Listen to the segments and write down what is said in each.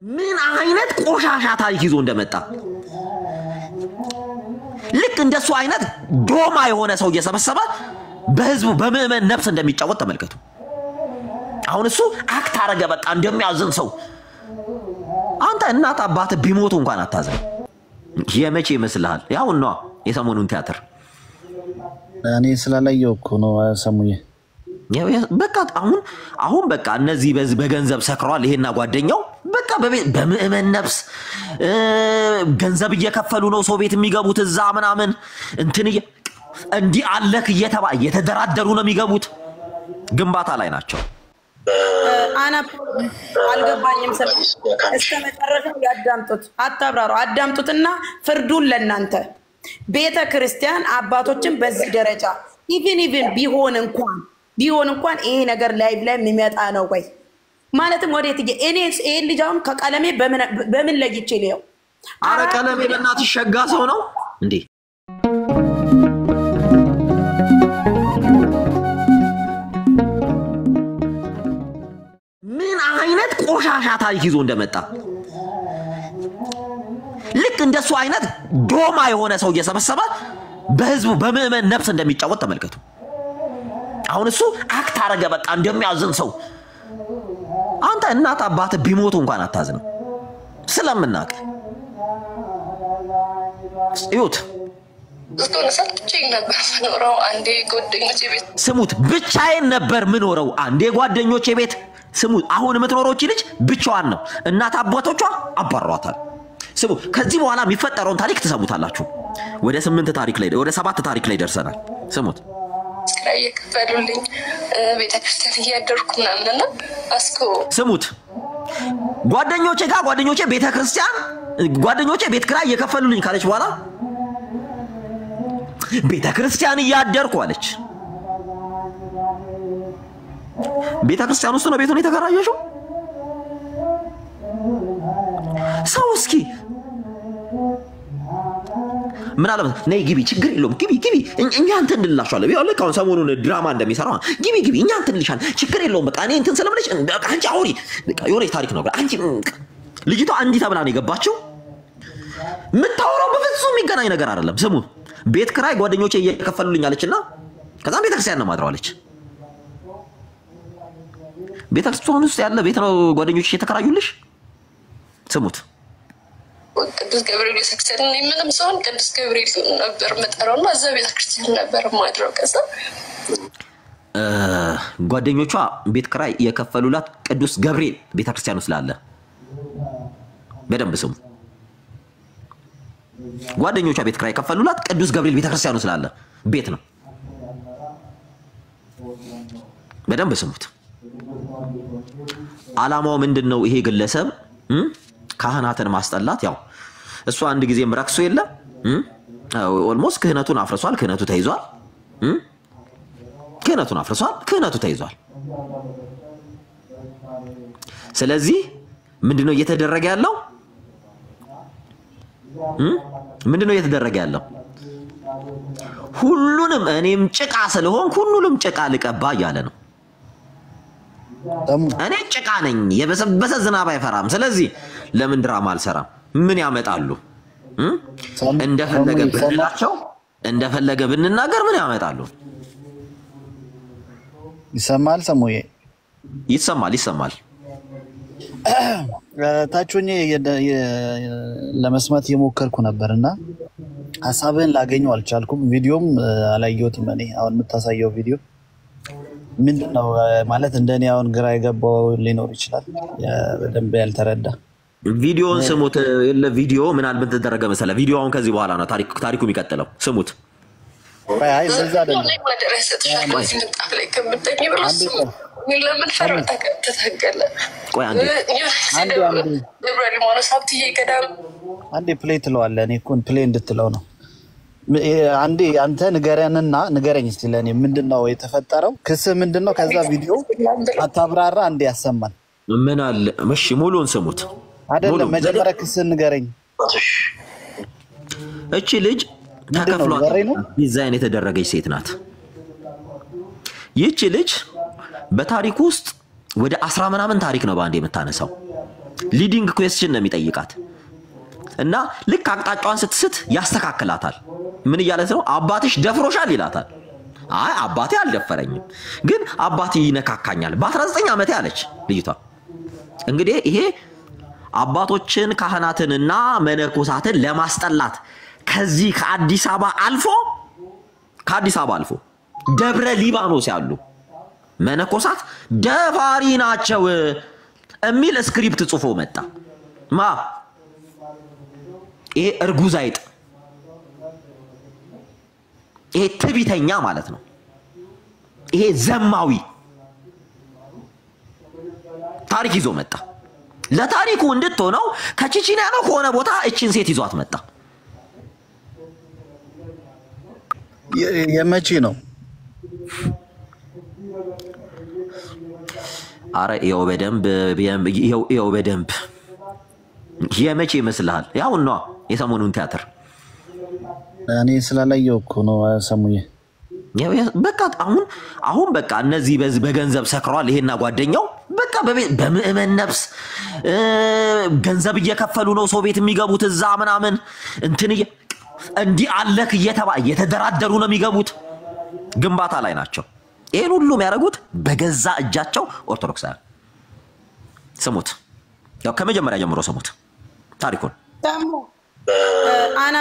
ምን አይነት ቆሻሻ ታሪክ ይዞ እንደመጣ ልክ እንደሱ አይነት ዶማ የሆነ ሰው እየሰበሰበ በህዝቡ በምዕመን ነፍስ እንደሚጫወት ተመልከቱ። አሁን እሱ አክት አረገ በቃ እንደሚያዝን ሰው። አንተ እናት አባት ቢሞቱ እንኳን አታዝን። የመቼ ይመስልሃል? ያው ነው የሰሞኑን ቲያትር እኔ ስላላየው እኮ ነው ሰሙዬ። በቃ አሁን በቃ እነዚህ በገንዘብ ሰክሯል። ይሄና ጓደኛው በቃ በምዕመን ነፍስ ገንዘብ እየከፈሉ ነው ሰው ቤት የሚገቡት እዛ ምናምን እንዲ አለክ እየተደራደሩ ነው የሚገቡት። ግንባታ ላይ ናቸው። አና አልገባኝም። እስከ መጨረሻው ያዳምጡት፣ አታብራሩ። አዳምጡትና ፍርዱን ለናንተ ቤተ ክርስቲያን አባቶችን በዚህ ደረጃ ኢቭን ቢሆን እንኳን ይሄ ነገር ላይቭ ላይ የሚመጣ ነው ወይ ማለትም ወዴት እኔ ይሄ ልጅውን ከቀለሜ በምን ለይቼ ነው? አረ ቀለሜ በእናትሽ ሸጋ ሰው ነው እንዴ? ምን አይነት ቆሻሻ ታሪክ ይዞ እንደመጣ ልክ እንደሱ አይነት ዶማ የሆነ ሰው እየሰበሰበ በህዝቡ በምዕመን ነፍስ እንደሚጫወት ተመልከቱ። አሁን እሱ አክት አረገ በቃ እንደሚያዝን ሰው። አንተ እናት አባት ቢሞቱ እንኳን አታዝንም ስለምናቀ እዩት። ስሙት፣ ብቻዬን ነበር ምኖረው አንዴ ጓደኞቼ ቤት። ስሙት፣ አሁን የምትኖረው ልጅ ብቻዋን ነው። እናት አባቶቿ አባሯታል። ስሙ፣ ከዚህ በኋላ የሚፈጠረውን ታሪክ ትሰሙታላችሁ። ወደ 7 ታሪክ ላይ ደርሰናል። ስሙት። ስራዬ ከፈሉልኝ ቤተክርስቲያን እያደርኩ ምናምንና አስኮ ስሙት። ጓደኞቼ ቤት ክራይ እየከፈሉልኝ ካለች በኋላ ቤተክርስቲያን እያደርኩ አለች። ቤተክርስቲያን ውስጥ ነው ቤቱን የተከራየሽው? ሰው እስኪ ምን አለ ነይ ግቢ፣ ችግር የለውም ግቢ እኛ እንትን እንልላሻለን። ያው ለካውን ሰሞኑን ድራማ እንደሚሰራው ግቢ እኛ እንትን እንልሻለን፣ ችግር የለውም በቃ እኔ እንትን ስለምለሽ በቃ አንቺ አውሪ። በቃ የሆነ ታሪክ ነው። አንቺ ልጅቷ እንዲህ ተብላ ነው የገባችው። የምታወራው በፍጹም የሚገናኝ ነገር አይደለም። ስሙ፣ ቤት ክራይ ጓደኞቼ እየከፈሉልኝ አለችና ከዛም ቤተክርስቲያን ነው ማድረዋለች። ቤተክርስቲያን ውስጥ ያለ ቤት ነው ጓደኞቼ የተከራዩልሽ። ስሙት። ቅዱስ ገብርኤል ቤተክርስቲያን ምንም ሰውን ቅዱስ ገብርኤል ነበር መጠራውና እዛ ቤተክርስቲያን ነበር ማድረው። ከዛ ጓደኞቿ ቤት ክራይ የከፈሉላት ቅዱስ ገብርኤል ቤተክርስቲያን ውስጥ አለ። በደንብ ስሙ። ጓደኞቿ ቤት ክራይ የከፈሉላት ቅዱስ ገብርኤል ቤተክርስቲያን ውስጥ አለ ቤት ነው። በደንብ ስሙት። አላማው ምንድነው? ይሄ ግለሰብ ካህናትን ማስጠላት። ያው እሱ አንድ ጊዜም ረክሶ የለ ኦልሞስት ክህነቱን አፍርሷል። ክህነቱ ተይዟል። ስለዚህ ምንድነው እየተደረገ ያለው? ሁሉንም እኔም ጭቃ ስለሆንኩ ሁሉንም ጭቃ ልቀባ እያለ ነው። እኔ ጭቃ ነኝ፣ የበሰበሰ ዝናብ አይፈራም። ስለዚህ ለምን ድራማ አልሰራም? ምን ያመጣሉ? እንደፈለገ ብንላቸው እንደፈለገ ብንናገር ምን ያመጣሉ? ይሰማል ሰሙዬ? ይሰማል። ታቹኝ ለመስማት የሞከርኩ ነበርና ሐሳብህን ላገኘው አልቻልኩም። ቪዲዮም አላየሁትም። እኔ አሁን የምታሳየው ቪዲዮ ምንድነው ማለት እንደኔ አሁን ግራ የገባው ሊኖር ይችላል፣ በደንብ ያልተረዳ። ቪዲዮን ስሙት። ቪዲዮ ምን አልበት ተደረገ መሰለ? ቪዲዮ አሁን ከዚህ በኋላ ነው ታሪኩ የሚቀጥለው። ስሙት። አይ በዛ አይደለም። አንዴ ፕሌይ ትለዋለህ። እኔ እኮ ፕሌይ እንድትለው ነው። አንዴ አንተ ንገረኝ እስቲ ለኔ ምንድነው የተፈጠረው? ክስ ምንድነው? ከዛ ቪዲዮ አታብራራ። አንዴ ያሰማን ምን አለ? እሺ ሙሉን ስሙት። አይደለም መጀመሪያ ክስ ንገረኝ። እቺ ልጅ ተከፍሏት ዲዛይን የተደረገች ሴት ናት። ይቺ ልጅ በታሪክ ውስጥ ወደ 10 ምናምን ታሪክ ነው ባንዴ የምታነሳው። ሊዲንግ ኩዌስችን ነው የሚጠይቃት እና ልክ አቅጣጫዋን ስትስት ያስተካክላታል ምን እያለት ነው አባትሽ ደፍሮሻል ይላታል አይ አባቴ አልደፈረኝም ግን አባቴ ይነካካኛል በ19 ዓመቴ አለች ልጅቷ እንግዲህ ይሄ አባቶችን ካህናትንና መነኮሳትን ለማስጠላት ከዚህ ከአዲስ አበባ አልፎ ደብረ ሊባኖስ ያሉ መነኮሳት ደፋሪ ናቸው እሚል ስክሪፕት ጽፎ መጣ ማ ይሄ እርጉዛይጥ ይሄ ትቢተኛ ማለት ነው ይሄ ዘማዊ ታሪክ ይዞ መጣ ለታሪኩ እንድትሆነው ከቺቺና ነው ሆነ ቦታ እቺን ሴት ይዟት መጣ የመቼ ነው አረ ይው በደንብ የመቼ ይመስልሃል ያው ነው የሰሞኑን ቲያትር እኔ ስላላየው እኮ ነው ሰሙዬ በቃ አሁን በቃ እነዚህ በገንዘብ ሰክሯል ይሄና ጓደኛው በቃ በምእመን ነፍስ ገንዘብ እየከፈሉ ነው ሰው ቤት የሚገቡት እዛ ምናምን እንዲ አለክ እየተደራደሩ ነው የሚገቡት ግንባታ ላይ ናቸው ይሄን ሁሉ የሚያደርጉት በገዛ እጃቸው ኦርቶዶክሳውያን ስሙት ያው ከመጀመሪያ ጀምሮ ስሙት ታሪኩን ታሙ አና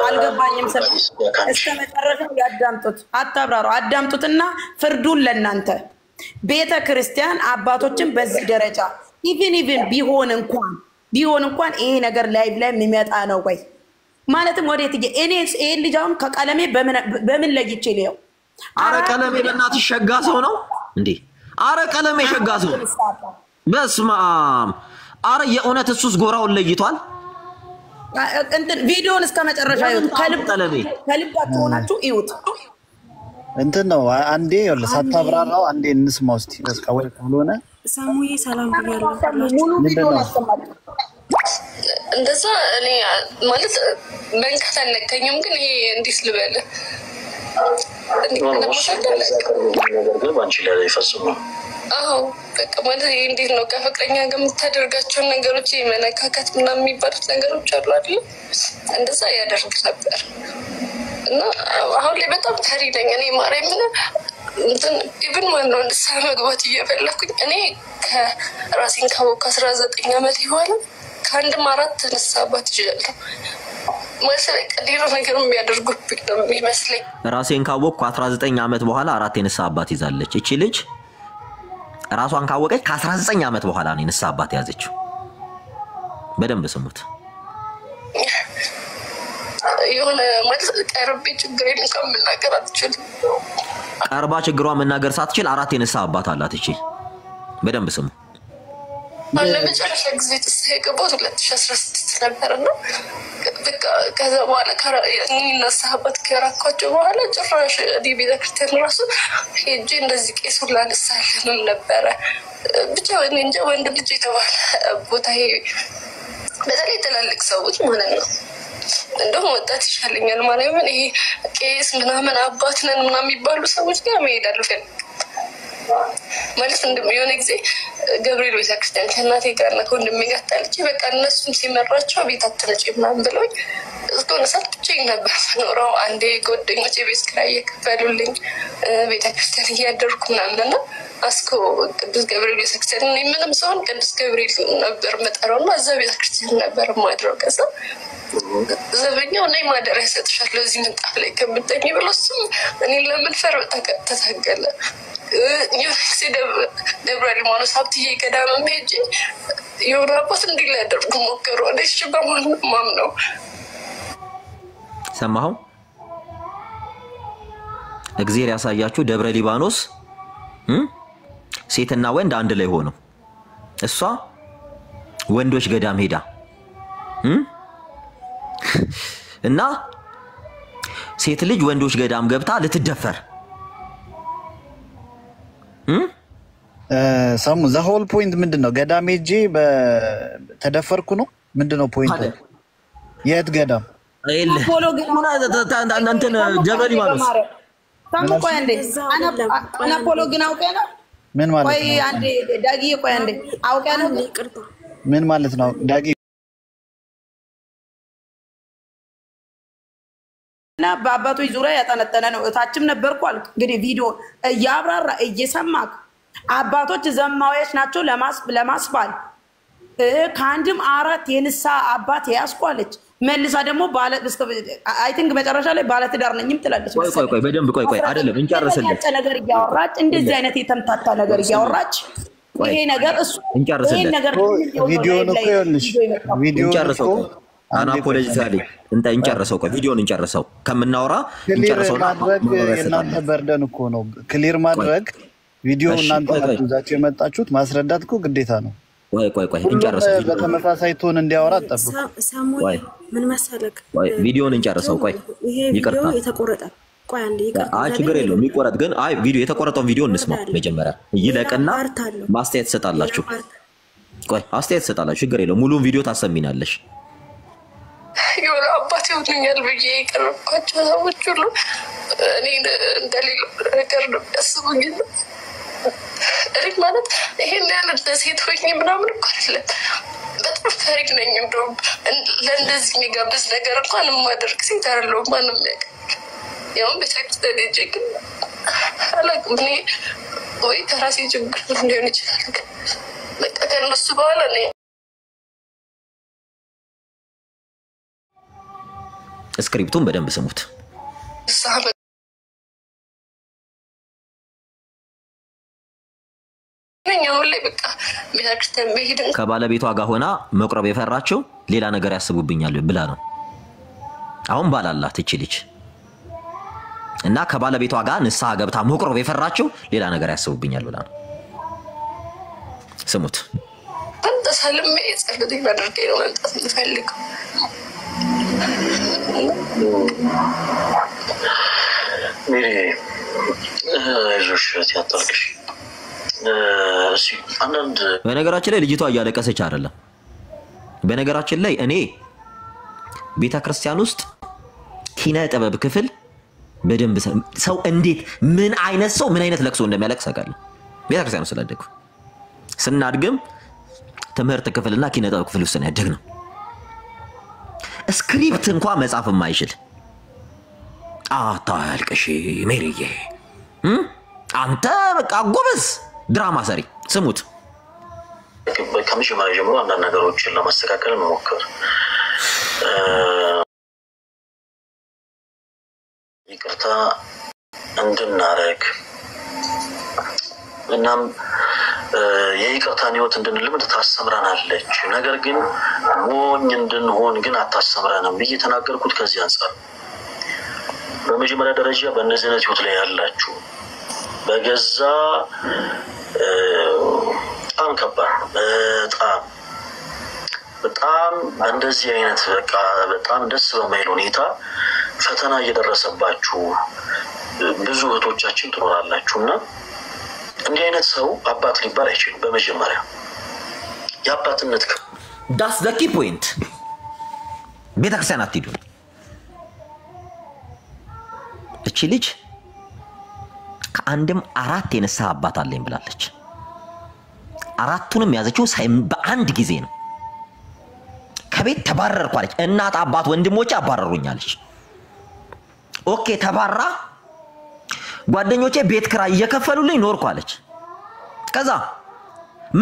አልገባኝም እስከ መጨረሻው ያዳምጡት አታብራሩ አዳምጡትና ፍርዱን ለናንተ ቤተ ክርስቲያን አባቶችን በዚህ ደረጃ ኢቭን ቢሆን እንኳን ይሄ ነገር ላይቭ ላይ የሚመጣ ነው ወይ ማለትም ወዴት እኔስ ይሄ ልጅውን ከቀለሜ በምን ለይቼ ነው አረ ቀለሜ በእናትሽ ሸጋ ሰው ነው እንዴ አረ ቀለሜ ሸጋ ሰው በስማም አረ የእውነት እሱስ ጎራውን ለይቷል እንትን ቪዲዮን እስከ መጨረሻ ይሁት ከልባችሁ ሆናችሁ ይሁት እንትን ነው አንዴ ይወለ ሳታብራራው አንዴ እንስማው እስቲ በቃ ወይ ካልሆነ ሳሙዬ ሰላም ብያለሁ ሙሉ ቪዲዮን አሰማችሁ እንደዛ እኔ ማለት መንከት አልነካኝም ግን ይሄ እንዴት ልበል በቃ ማለት እንዴት ነው ከፍቅረኛ ጋር የምታደርጋቸው ነገሮች የመነካከት ምናምን የሚባሉት ነገሮች አሉ አይደል እንደዛ ያደርግ ነበር እና አሁን ላይ በጣም ታሪ ነኝ እኔ ማርያምን እንትን ኢቭን ማነው ንስሐ መግባት እየፈለኩኝ እኔ ከራሴን ካወቅኩ 19 ዓመት ይሆናል ከአንድም 4 ንስሐ አባት ይችላል ማለት ቀዲሮ ነገር የሚያደርጉብኝ ነው የሚመስለኝ ራሴን ካወቅኩ 19 ዓመት በኋላ 4 የንስሐ አባት ይዛለች እቺ ልጅ ራሷን ካወቀች ከ19 ዓመት በኋላ ነው ንስሐ አባት ያዘችው በደንብ ስሙት የሆነ ማለት ቀርቤ ችግሬን ከመናገር አትችልም ቀርባ ችግሯን መናገር ሳትችል 4 የንስሐ አባት አላት እቺ በደንብ ስሙ ለመጨረሻ ጊዜ ተሰገቦት 2016 ነበርና በቃ ከዛ በኋላ ንስሐ ከራኳቸው በኋላ ጭራሽ ቤተ ክርስቲያን ራሱ ሄጄ እንደዚህ ቄስ ሁላ ልሳለምም ነበረ ብቻ እንጃ ወንድ ልጅ የተባለ ቦታ በተለይ ትላልቅ ሰዎች ማለት ነው እንደውም ወጣት ይሻለኛል ማለት ነው ይሄ ቄስ ምናምን አባት ነን ምናምን የሚባሉ ሰዎች ጋር መሄድ አልፈልግም ማለት እንደሚሆነ ጊዜ ገብርኤል ቤተክርስቲያን ከእናቴ ጋር ነው ወንድሜ ጋር ታልቼ በቃ እነሱም ሲመራቸው ቤት አትነጪ ምናምን ብለውኝ እስከሆነ ሰዓት ብቻዬን ነበር የምኖረው አንዴ ጓደኞቼ ቤት ኪራይ እየከፈሉልኝ ቤተክርስቲያን እያደርኩ ምናምንና አስኮ ቅዱስ ገብርኤል ቤተክርስቲያን እኔ ምንም ሰውን ቅዱስ ገብርኤል ነበር የምጠራውና እዛ ቤተክርስቲያን ነበር የማድረው ከዛ ዘበኛው ነይ ማደሪያ ሰጥሻለሁ እዚህ ምንጣፍ ላይ ከምትተኝ ብሎ እሱም እኔን ለመድፈር በጣም ተታገለ ዩኒክስ ደብረ ሊባኖስ ሀብትዬ ገዳም ሄጄ የሆነ አባት እንዲህ ሊያደርጉ ሞከሩ እሺ በማንም ነው ሰማኸው እግዚአብሔር ያሳያችሁ ደብረ ሊባኖስ ሴትና ወንድ አንድ ላይ ሆነው እሷ ወንዶች ገዳም ሄዳ እና ሴት ልጅ ወንዶች ገዳም ገብታ ልትደፈር ሰሙ ዘ ሆል ፖይንት ምንድነው ገዳም ሄጄ ተደፈርኩ ነው ምንድነው ፖይንት የት ገዳም ፖሎ ግን እንትን ደብረ ሊባኖስ ታሙ ቆይ አንዴ አና ፖሎ ግን አውቀና ምን ማለት ነው ቆይ አንዴ ዳጊ ቆይ አንዴ አውቀና ይቅርታ ምን ማለት ነው ዳጊ? እና በአባቶች ዙሪያ ያጠነጠነ ነው። እታችም ነበርኩ አልክ። እንግዲህ ቪዲዮ እያብራራ እየሰማክ አባቶች ዘማዊዎች ናቸው ለማስባል ከአንድም 4 የንሳ አባት ያስቋለች። መልሳ ደግሞ ባለ አይ ቲንክ መጨረሻ ላይ ባለ ትዳር ነኝም ትላለች። ቆይ በደንብ ቆይ አይደለም እንጨርስለት ነገር እያወራች እንደዚህ አይነት የተምታታ ነገር እያወራች ይሄ ነገር እሱ ይሄ ነገር ቪዲዮ ነው ቆይልሽ ቪዲዮ እንጨርሰው አናፖሎጂካሊ እንጨርሰው ቪዲዮን እንጨርሰው ከምናወራ እንጨርሰውና እናንተ በርደን እኮ ነው ክሊር ማድረግ ቪዲዮ እናንተ አጥዛችሁ የመጣችሁት ማስረዳት እኮ ግዴታ ነው። ቆይ እንጨርሰው በተመሳሳይ ቶን እንዲያወራ አጥተው ሳሙኤል ምን መሰለክ ቪዲዮን እንጨርሰው ይቅርታ የተቆረጠ አንዴ ይቅርታ ችግር የለውም የሚቆረጥ ግን ቪዲዮ የተቆረጠውን ቪዲዮ እንስማ መጀመሪያ ይለቅና ማስተያየት ትሰጣላችሁ። አስተያየት ትሰጣላችሁ ችግር የለውም ሙሉውን ቪዲዮ ታሰሚናለሽ። የሆነ አባት ይሆንኛል ብዬ የቀረብኳቸው ሰዎች ሁሉ እኔ እንደሌለው ነገር ነው ያስቡኝ። እኔ ማለት ይሄን ያህል ሴት ሆኜ ምናምን እኮ አይደለም በጣም ፈሪ ነኝ። እንደውም ለእንደዚህ የሚጋብዝ ነገር እንኳን የማደርግ ሴት አይደለሁም። ማንም ያውቅ ያውም ቤተክርስቲያን ሄጄ ግን አላውቅም። እኔ ወይ ከራሴ ችግር ሊሆን ይችላል ግን በቃ ከእነሱ በኋላ እኔ ስክሪፕቱን በደንብ ስሙት። ከባለቤቷ ጋር ሆና መቁረብ የፈራቸው ሌላ ነገር ያስቡብኛል ብላ ነው። አሁን ባላላት እቺ ልጅ እና ከባለቤቷ ጋር ንስሐ ገብታ መቁረብ የፈራቸው ሌላ ነገር ያስቡብኛል ብላ ነው። ስሙት። ተሰልሜ ጸሎት ማድረግ ነው ማለት ፈልገው ሚሪ አይዞሽ ያጣልቅሽ እሺ አንድ በነገራችን ላይ ልጅቷ እያለቀሰች አይደለም። በነገራችን ላይ እኔ ቤተክርስቲያን ውስጥ ኪነ ጥበብ ክፍል በደንብ ሰው እንዴት ምን አይነት ሰው ምን አይነት ለቅሶ እንደሚያለቅስ አውቃለሁ። ቤተክርስቲያን ውስጥ ስላደግኩ ስናድግም ትምህርት ክፍልና ኪነ ጥበብ ክፍል ውስጥ ነው ያደግነው። ስክሪፕት እንኳን መጻፍ የማይችል አታልቅሽ ሜሪዬ አንተ በቃ ጎበዝ ድራማ ሰሪ። ስሙት። ከመጀመሪያ ጀምሮ አንዳንድ ነገሮችን ለማስተካከል መሞከር ይቅርታ እንድናረግ እናም የይቅርታን ህይወት እንድንልምድ ታስተምረናለች። ነገር ግን ሞኝ እንድንሆን ግን አታስተምረንም ብዬ ተናገርኩት። ከዚህ አንፃር በመጀመሪያ ደረጃ በእነዚህ አይነት ህይወት ላይ ያላችሁ በገዛ በጣም ከባድ በጣም እንደዚህ አይነት በቃ በጣም ደስ በማይል ሁኔታ ፈተና እየደረሰባችሁ ብዙ እህቶቻችን ትኖራላችሁና እንዲህ አይነት ሰው አባት ሊባል አይችልም። በመጀመሪያ የአባትነት ዳስ ዘ ኪ ፖይንት ቤተክርስቲያን አትሄዱ። እቺ ልጅ ከአንድም 4 የንስሐ አባት አለኝ ብላለች። 4ቱንም ያዘችው በአንድ ጊዜ ነው። ከቤት ተባረርኩ አለች። እናት አባት ወንድሞቼ አባረሩኛለች። ኦኬ ተባራ ጓደኞቼ ቤት ክራይ እየከፈሉልኝ ኖርኩ አለች። ከዛ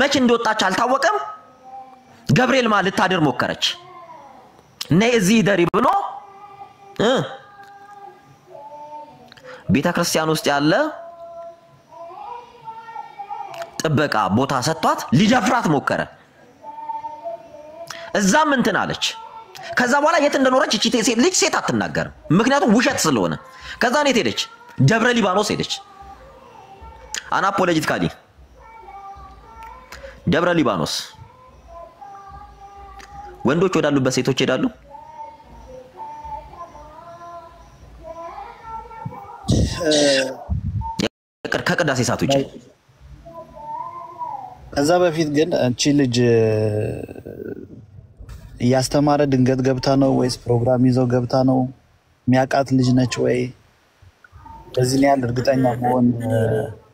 መች እንደወጣች አልታወቀም። ገብርኤል ማለት ልታደር ሞከረች። ነይ እዚህ ደሪ ብሎ ቤተክርስቲያን ውስጥ ያለ ጥበቃ ቦታ ሰጥቷት ሊደፍራት ሞከረ። እዛም እንትን አለች። ከዛ በኋላ የት እንደኖረች እቺ ልጅ ሴት አትናገርም፣ ምክንያቱም ውሸት ስለሆነ። ከዛ ነው ሄደች፣ ደብረ ሊባኖስ ሄደች። አናፖሎጂካሊ ደብረ ሊባኖስ ወንዶች ወዳሉበት ሴቶች ሄዳሉ። ከቅዳሴ ሰዓት ውጪ። ከዛ በፊት ግን እቺ ልጅ ያስተማረ ድንገት ገብታ ነው ወይስ ፕሮግራም ይዘው ገብታ ነው? የሚያውቃት ልጅ ነች ወይ? በዚህ ላይ ያለ እርግጠኛ መሆን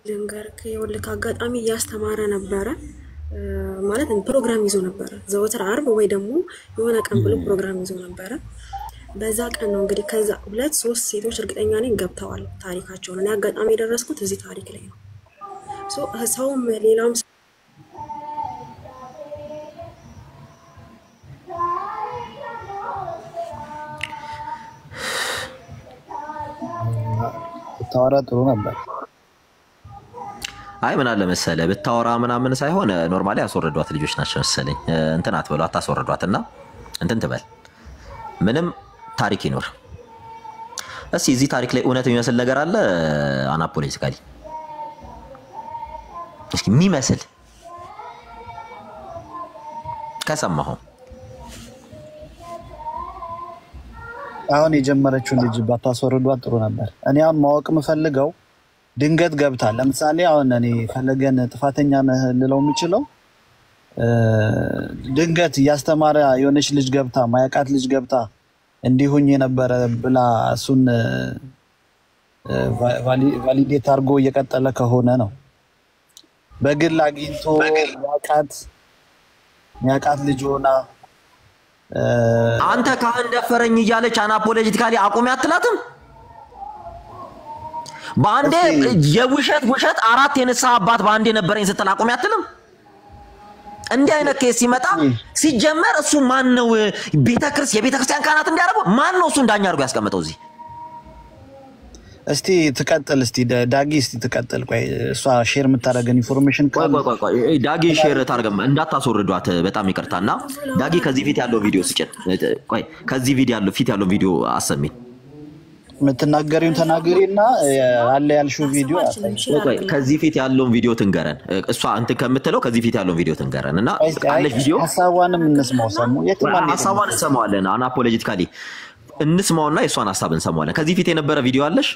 ልንገርክ፣ ይኸውልህ አጋጣሚ እያስተማረ ነበረ። ማለት ፕሮግራም ይዞ ነበር ዘወትር ዓርብ ወይ ደግሞ የሆነ ቀን ብሎ ፕሮግራም ይዞ ነበር በዛ ቀን ነው እንግዲህ ከዛ 2-3 ሴቶች እርግጠኛ ነኝ ገብተዋል ታሪካቸውን እኔ አጋጣሚ የደረስኩት እዚህ ታሪክ ላይ ነው ሰውም ሌላም ታወራ ጥሩ ነበር አይ ምን አለ መሰለ ብታወራ ምናምን ሳይሆን ኖርማሊ ያስወረዷት ልጆች ናቸው መሰለኝ እንትን አትበሉ አታስወረዷትና እንትን ትበል ምንም ታሪክ ይኖር እስኪ እዚህ ታሪክ ላይ እውነት የሚመስል ነገር አለ አናፖሊቲካሊ እስኪ የሚመስል ከሰማሁ አሁን የጀመረችው ልጅ ባታስወርዷት ጥሩ ነበር እኔ አሁን ማወቅ የምፈልገው ድንገት ገብታ ለምሳሌ አሁን እኔ ፈለገን ጥፋተኛ ነህ ልለው የምችለው ድንገት ያስተማረ የሆነች ልጅ ገብታ ማያቃት ልጅ ገብታ እንዲሁኝ የነበረ ብላ እሱን ቫሊዴት አድርጎ እየቀጠለ ከሆነ ነው በግል አግኝቶ ያቃት ልጅ ሆና አንተ ካህን ደፈረኝ እያለች አናፖለቲካሊ አቁም ያትላትም ባንዴ የውሸት አራት የነሳ አባት ባንዴ ነበረኝ ስትል አቁም ያትልም እንዴ አይነት ኬስ ሲመጣ ሲጀመር እሱ ማን ነው የቤተክርስቲያን ካህናት እንዲያረጉ ማን ነው እሱ እንዳኛ አድርጎ ያስቀመጠው እዚህ እስቲ ትቀጥል እስቲ ዳጊ እስቲ ትቀጥል ቆይ እሷ ሼር የምታረገን ኢንፎርሜሽን ቆይ ዳጊ ሼር ታርገም እንዳታስወርዷት በጣም ይቅርታና ዳጊ ከዚህ ፊት ያለው ቪዲዮ ስጭን ቆይ ከዚህ ፊት ያለው ቪዲዮ አሰሚኝ ምትናገሪውን ተናገሪና አለ ያልሽው ቪዲዮ ቆይ ከዚህ ፊት ያለው ቪዲዮ ትንገረን እሷ አንተ ከምትለው ከዚህ ፊት ያለው ቪዲዮ ትንገረንና አለሽ ቪዲዮ ሐሳቧንም እንስማው ሰሙ ሐሳቧን እንሰማዋለን አናፖለቲካሊ እንስማውና የሷን ሐሳብ እንሰማዋለን ከዚህ ፊት የነበረ ቪዲዮ አለሽ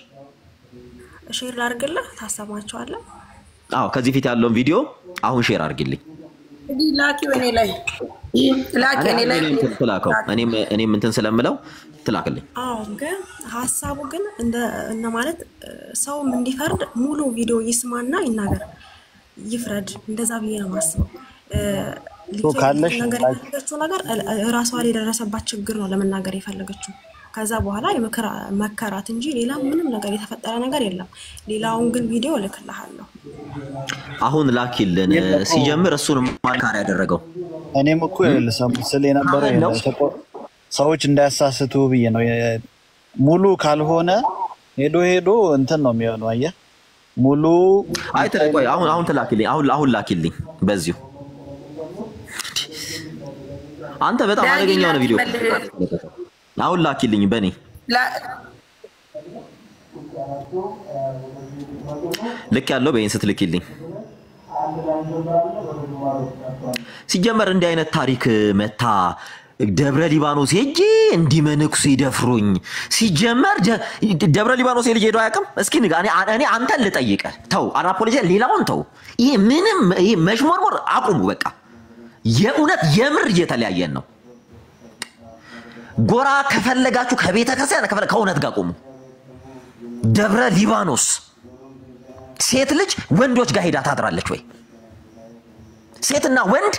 ሼር ላድርግልህ ታሰማቸዋለህ አዎ ከዚህ ፊት ያለውን ቪዲዮ አሁን ሼር አድርግልኝ ላኪው እኔ ላይ ትላከው እኔም እንትን ስለምለው ትላክልኝ አዎ ግን ሐሳቡ ግን እንደ ማለት ሰውም እንዲፈርድ ሙሉ ቪዲዮ ይስማና ይናገር ይፍረድ እንደዛ ብዬ ነው ማስበው ካለሽ ነገር ራሷ ላይ ደረሰባት ችግር ነው ለመናገር የፈለገችው ከዛ በኋላ መከራት እንጂ ሌላ ምንም ነገር የተፈጠረ ነገር የለም ሌላውን ግን ቪዲዮ ልክልሃለሁ አሁን ላኪልን ሲጀምር እሱን ማንካር ያደረገው እኔም እኮ ለሰሙ ስለነበረ ሰዎች እንዳያሳስቱ ብዬ ነው ሙሉ ካልሆነ ሄዶ እንትን ነው የሚሆነው አየህ ሙሉ ቆይ አሁን ተላክልኝ አሁን ላኪልኝ በዚሁ አንተ በጣም አደገኛ ነው ቪዲዮ አሁን ላኪልኝ በኔ ልክ ያለው በእንስ ትልክልኝ ሲጀመር እንዲህ አይነት ታሪክ መታ ደብረ ሊባኖስ ሄጄ እንዲመነኩስ ይደፍሩኝ ሲጀመር ደብረ ሊባኖስ ሄጄ ሄዶ አያውቅም እስኪ እኔ አንተን ልጠይቀ ተው አናፖሊስ ሌላውን ተው ይሄ ምንም ይሄ መሽሞርሞር አቁሙ በቃ የእውነት የምር እየተለያየን ነው ጎራ ከፈለጋችሁ ከቤተ ክርስቲያን ከእውነት ጋር ቆሙ ደብረ ሊባኖስ ሴት ልጅ ወንዶች ጋር ሄዳ ታድራለች ወይ ሴትና ወንድ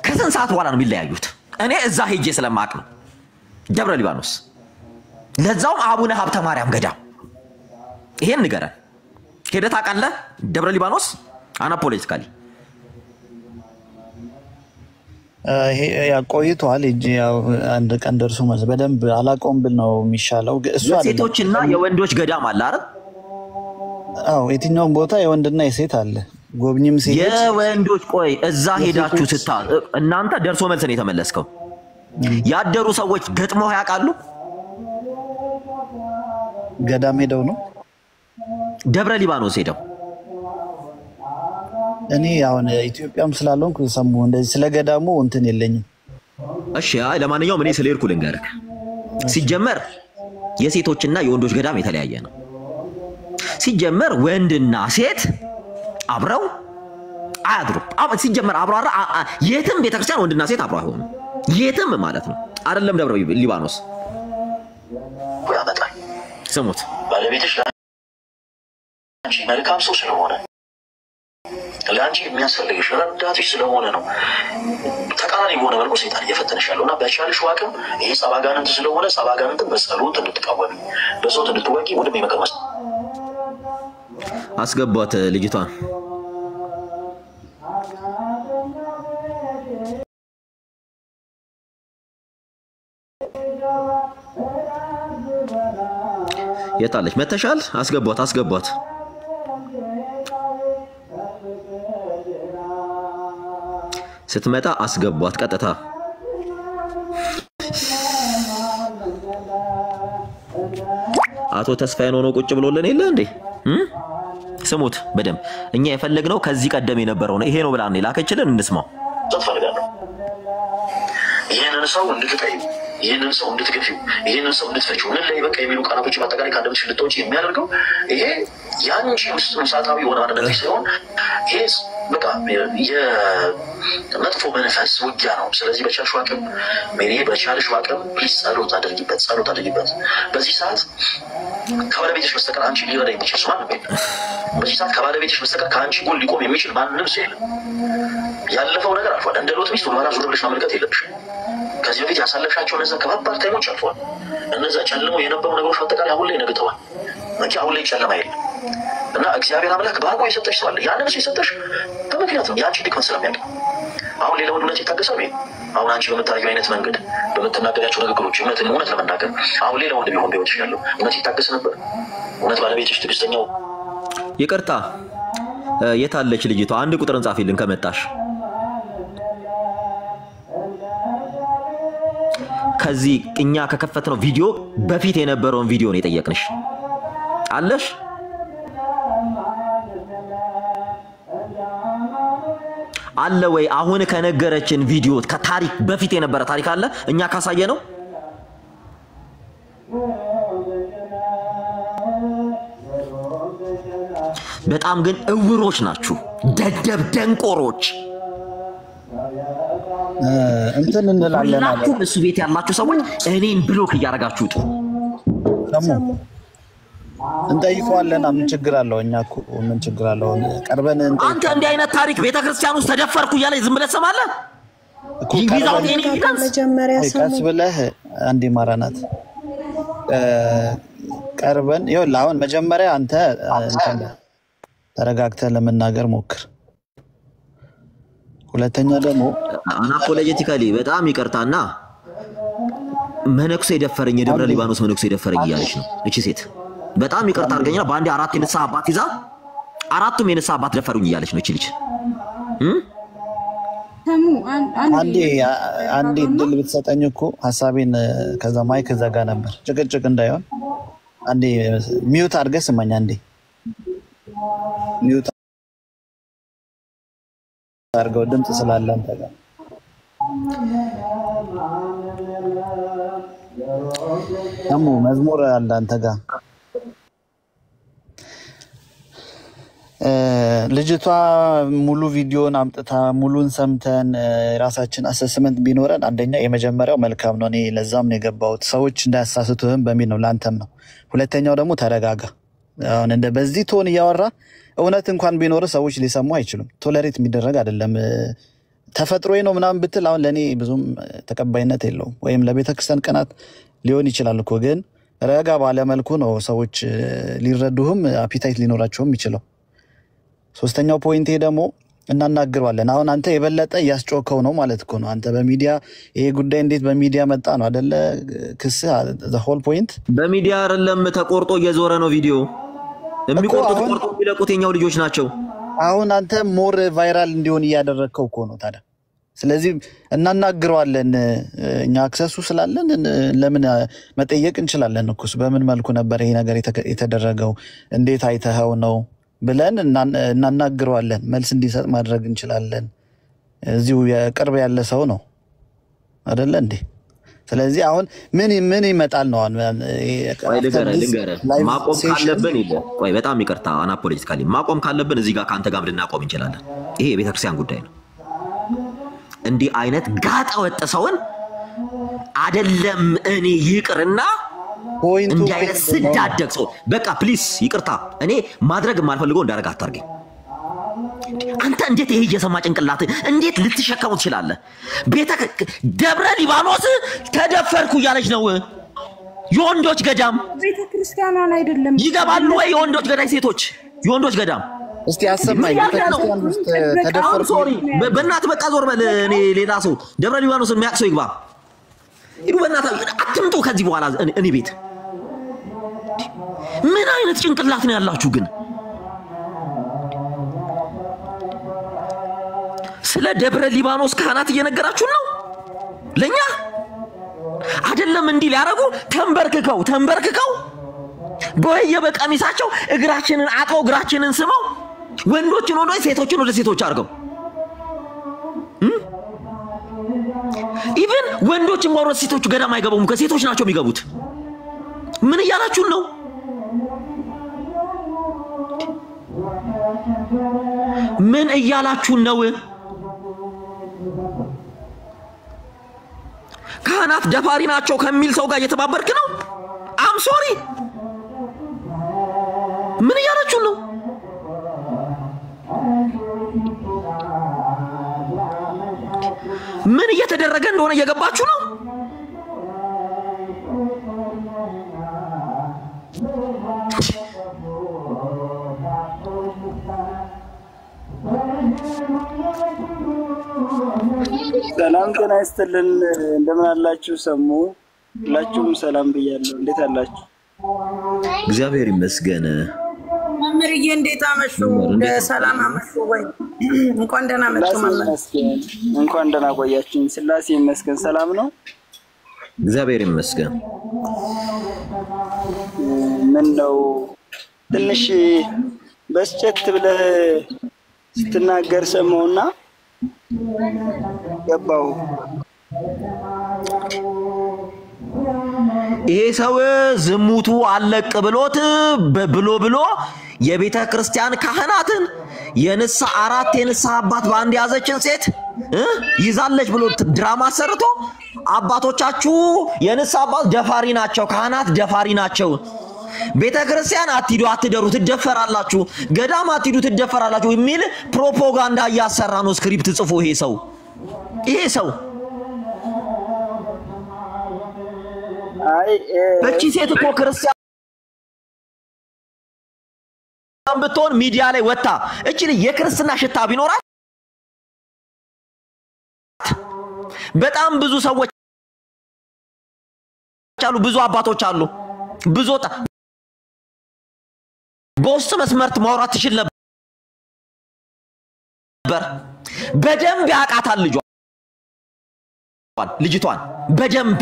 ከስንት ሰዓት በኋላ ነው የሚለያዩት እኔ እዛ ሄጄ ስለማቅ ነው ደብረ ሊባኖስ ለዛውም አቡነ ሀብተ ማርያም ገዳም ይሄን ንገረን ሄደህ ታውቃለህ ደብረ ሊባኖስ አናፖሊቲካሊ ቆይቷል እጂ ያው አንድ ቀን ደርሶ ማለት በደንብ አላቆም ብል ነው የሚሻለው እሱ አይደለም ሴቶችና የወንዶች ገዳም አለ አይደል አዎ የትኛው ቦታ የወንድና የሴት አለ ጎብኝም ሴት የወንዶች ቆይ እዛ ሄዳችሁ እናንተ ደርሶ መልስ ነው የተመለስከው ያደሩ ሰዎች ገጥመው ያውቃሉ ገዳም ሄደው ነው ደብረ ሊባኖስ ሄደው እኔ አሁን ኢትዮጵያም ስላልሆንኩ ሰሙ እንደዚህ ስለገዳሙ እንትን የለኝም እሺ ለማንኛውም እኔ ስለሄድኩ ልንገርክ ሲጀመር የሴቶችና የወንዶች ገዳም የተለያየ ነው ሲጀመር ወንድና ሴት አብረው አያድሩ ሲጀመር አብራራ የትም ቤተክርስቲያን ወንድና ሴት አብረው አይሆኑ የትም ማለት ነው አይደለም ደብረ ሊባኖስ ያመጣል ስሙት ባለቤትሽ መልካም ሰው ስለሆነ ለአንቺ የሚያስፈልግሽ ረዳትሽ ስለሆነ ነው። ተቃራኒ በሆነ መልኩ ሰይጣን እየፈተነሽ ያለውና በቻልሽ አቅም ይሄ ጸባጋንንት ስለሆነ ጸባጋንንትን በጸሎት እንድትቃወሚ በጸሎት እንድትወቂ ወንድሜ መቀመስ አስገቧት ልጅቷን። የታለች? መተሻል? አስገቧት። ስትመጣ አስገቧት ቀጥታ። አቶ ተስፋዬን ሆኖ ቁጭ ብሎልን የለ እንዴ? ስሙት በደም እኛ የፈለግነው ከዚህ ቀደም የነበረው ነው። ይሄ ነው ብላን ላከችልን እንስማው። ተፈልጋለሁ ይሄንን ሰው እንድትጠይቁ ይሄንን ሰው እንድትገፊው ይሄንን ሰው እንድትፈጪው ምን ላይ በቃ የሚሉ ቃላቶች በአጠቃላይ ከአንደበትሽ እንድትወጪ የሚያደርገው ይሄ ያንቺ ውስጥ ውሳጣዊ የሆነ ማንነት ሲሆን ይሄ በቃ የመጥፎ መንፈስ ውጊያ ነው። ስለዚህ በቻልሽው አቅም ሜሪ በቻልሽው አቅም ፕሊዝ ጸሎት አድርጊበት። በዚህ ሰዓት ከባለቤትሽ በስተቀር አንቺ ሊረዳ የሚችል ሰው ማንም የለም። በዚህ ሰዓት ከባለቤትሽ በስተቀር ከአንቺ ጎን ሊቆም የሚችል ማንም ሰው የለም። ያለፈው ነገር አልፏል። እንደ ሎጥ ሚስት ወደኋላ ዞር ብለሽ መመልከት የለብሽም። ከዚህ በፊት ያሳለፍሻቸው እነዛ ከባባድ ታይሞች አልፈዋል። እነዛ ጨልመው የነበሩ ነገሮች በአጠቃላይ አሁን ላይ ነግተዋል። አሁን ላይ ጨለማ የለም እና እግዚአብሔር አምላክ በአቋ የሰጠሽ ሰው አለ። ያንን ሰው የሰጠሽ በምክንያት ነው። የአንቺ ድክመት ስለሚያውቅ አሁን ሌላ ወንድነት ይታገሳል ወይ? አሁን አንቺ በምታየው አይነት መንገድ በምትናገሪያቸው ንግግሮች እውነት ለመናገር አሁን ሌላ ወንድ ቢሆን በሕይወትሽ ያለው እውነት ይታገስ ነበር? እውነት ባለቤትሽ ትዕግስተኛው? ይቅርታ የታለች ልጅቷ? አንድ ቁጥር እንጻፊልን ከመጣሽ። ከዚህ እኛ ከከፈትነው ቪዲዮ በፊት የነበረውን ቪዲዮ ነው የጠየቅንሽ። አለሽ? አለ ወይ? አሁን ከነገረችን ቪዲዮ ከታሪክ በፊት የነበረ ታሪክ አለ እኛ ካሳየ ነው? በጣም ግን እውሮች ናችሁ፣ ደደብ ደንቆሮች። እንትን እንላለን አለ እሱ ቤት ያላችሁ ሰዎች እኔን ብሎክ እያደረጋችሁ ጡ ሰሙ እንጠይቀዋለን። ምን ችግር አለው? እኛ እኮ ምን ችግር አለው? ቀርበን አንተ እንዲህ አይነት ታሪክ ቤተክርስቲያን ውስጥ ተደፈርኩ እያለ ዝም ብለህ ትሰማለህ? ቀስ ብለህ አንዴ ማራናት ቀርበን ይኸውልህ፣ አሁን መጀመሪያ አንተ ተረጋግተህ ለመናገር ሞክር። ሁለተኛ ደግሞ አናፖሎጂቲካሊ በጣም ይቅርታና መነኩሴ የደፈረኝ የደብረ ሊባኖስ መነኩሴ የደፈረኝ እያለች ነው እቺ ሴት። በጣም ይቅርታ አድርገኝና በአንዴ አራት የንስሐ አባት ይዛ አራቱም የንስሐ አባት ደፈሩኝ እያለች ነው እቺ ልጅ። አንዴ ድል ብትሰጠኝ እኮ ሐሳቤን ከዛ ማይክ ዘጋ ነበር። ጭቅጭቅ እንዳይሆን አንዴ ሚውት አድርገህ ስማኝ። አንዴ ሚውት አድርገው ድምጽ ስላለ አንተ ጋር ደግሞ መዝሙር አለ አንተ ጋር። ልጅቷ ሙሉ ቪዲዮን አምጥታ ሙሉን ሰምተን ራሳችን አሰስመንት ቢኖረን አንደኛ የመጀመሪያው መልካም ነው። እኔ ለዛም ነው የገባሁት፣ ሰዎች እንዳያሳስቱህም በሚል ነው፣ ላንተም ነው። ሁለተኛው ደግሞ ተረጋጋ። አሁን እንደ በዚህ ቶን እያወራ እውነት እንኳን ቢኖር ሰዎች ሊሰሙ አይችሉም። ቶለሬት የሚደረግ አይደለም። ተፈጥሮዬ ነው ምናምን ብትል አሁን ለኔ ብዙም ተቀባይነት የለውም። ወይም ለቤተክርስቲያን ቀናት ሊሆን ይችላል እኮ፣ ግን ረጋ ባለ መልኩ ነው ሰዎች ሊረዱህም አፒታይት ሊኖራቸውም ይችላል። ሶስተኛው ፖይንቴ ደግሞ እናናግረዋለን። አሁን አንተ የበለጠ ያስጮከው ነው ማለት እኮ ነው። አንተ በሚዲያ ይሄ ጉዳይ እንዴት በሚዲያ መጣ ነው አይደለ? ክስ ዘ ሆል ፖይንት በሚዲያ አይደለም፣ ተቆርጦ እየዞረ ነው ቪዲዮ። የሚቆርጡት ቆርጦ የሚለቁት የኛው ልጆች ናቸው። አሁን አንተ ሞር ቫይራል እንዲሆን እያደረግከው እኮ ነው ታዲያ። ስለዚህ እናናግረዋለን። እኛ አክሰሱ ስላለን ለምን መጠየቅ እንችላለን እኮ። በምን መልኩ ነበር ይሄ ነገር የተደረገው፣ እንዴት አይተኸው ነው ብለን እናናግረዋለን። መልስ እንዲሰጥ ማድረግ እንችላለን። እዚሁ የቅርብ ያለ ሰው ነው አይደለ እንዴ? ስለዚህ አሁን ምን ይመጣል ነው? ቆይ ልንገርህ ማቆም ካለብን ይለ ቆይ በጣም ይቅርታ አናፖሎጂካሊ ማቆም ካለብን እዚህ ጋር ካንተ ጋር ልናቆም እንችላለን። ይሄ የቤተክርስቲያን ጉዳይ ነው። እንዲህ አይነት ጋጣ ወጥ ሰውን አይደለም እኔ ይቅርና እንዲህ አይነት ስዳደግ ሰው በቃ ፕሊስ ይቅርታ። እኔ ማድረግ የማልፈልገው እንዳደረግ አታርገኝ። አንተ እንዴት ይሄ እየሰማ ጭንቅላት እንዴት ልትሸከሙት ትችላለህ? ደብረ ሊባኖስ ተደፈርኩ እያለች ነው። የወንዶች ገዳም ቤተ ክርስቲያኗን አይደለም ይገባሉ ወይ? የወንዶች ገዳይ ሴቶች የወንዶች ገዳም እስቲ አሰማኝ። ቤተ ክርስቲያን ውስጥ ተደፈርኩ። ሶሪ በእናትህ በቃ ዞር በል። እኔ ሌላ ሰው ደብረ ሊባኖስን የሚያውቅ ሰው ይግባ። ሂዱ በእናትህ አትምጡ ከዚህ በኋላ እኔ ቤት። ምን አይነት ጭንቅላት ነው ያላችሁ ግን? ስለ ደብረ ሊባኖስ ካህናት እየነገራችሁ ነው ለኛ አይደለም? እንዲህ ሊያረጉ ተንበርክከው በየበቀሚሳቸው እግራችንን አጥበው እግራችንን ስመው ወንዶችን ወንዶች ሴቶችን ወደ ሴቶች አድርገው ኢቭን ወንዶችን ወደ ሴቶቹ ገዳም አይገቡም፣ ከሴቶች ናቸው የሚገቡት። ምን እያላችሁ ነው? ምን እያላችሁ ነው? ካህናት ደፋሪ ናቸው ከሚል ሰው ጋር እየተባበርክ ነው? አም ሶሪ ምን እያላችሁ ነው? ምን እየተደረገ እንደሆነ እየገባችሁ ነው? ሰላም ጤና ይስጥልን። እንደምን አላችሁ? ሰሙ ሁላችሁም ሰላም ብያለሁ። እንዴት አላችሁ? እግዚአብሔር ይመስገን። መምህርዬ እንዴት አመሹ? ሰላም አመሹ ወይ? እንኳን ደህና መጡ መምህር። እንኳን ደህና ቆያችሁኝ። ስላሴ ይመስገን። ሰላም ነው? እግዚአብሔር ይመስገን። ምን ነው ትንሽ በስጨት ብለህ ስትናገር ሰማውና ገባው። ይሄ ሰው ዝሙቱ አለቅ ብሎት ብሎ የቤተ ክርስቲያን ካህናትን አራት የንስሐ አባት ባንድ ያዘችን ሴት ይዛለች ብሎ ድራማ ሰርቶ አባቶቻችሁ የንስሐ አባት ደፋሪ ናቸው፣ ካህናት ደፋሪ ናቸው፣ ቤተ ክርስቲያን አትሂዱ አትደሩ ትደፈራላችሁ፣ ገዳም አትሂዱ ትደፈራላችሁ የሚል ፕሮፓጋንዳ እያሰራ ነው ስክሪፕት ጽፎ ይሄ ሰው እቺ ሴት እኮ ክርስቲያን ብትሆን ሚዲያ ላይ ወጣ እቺ የክርስትና ሽታ ቢኖራት በጣም ብዙ ሰዎች አሉ፣ ብዙ አባቶች አሉ፣ ብዙ በውስጥ መስመርት ማውራት ትችል ነበር። በደንብ ያቃታል ልጅቷን በደንብ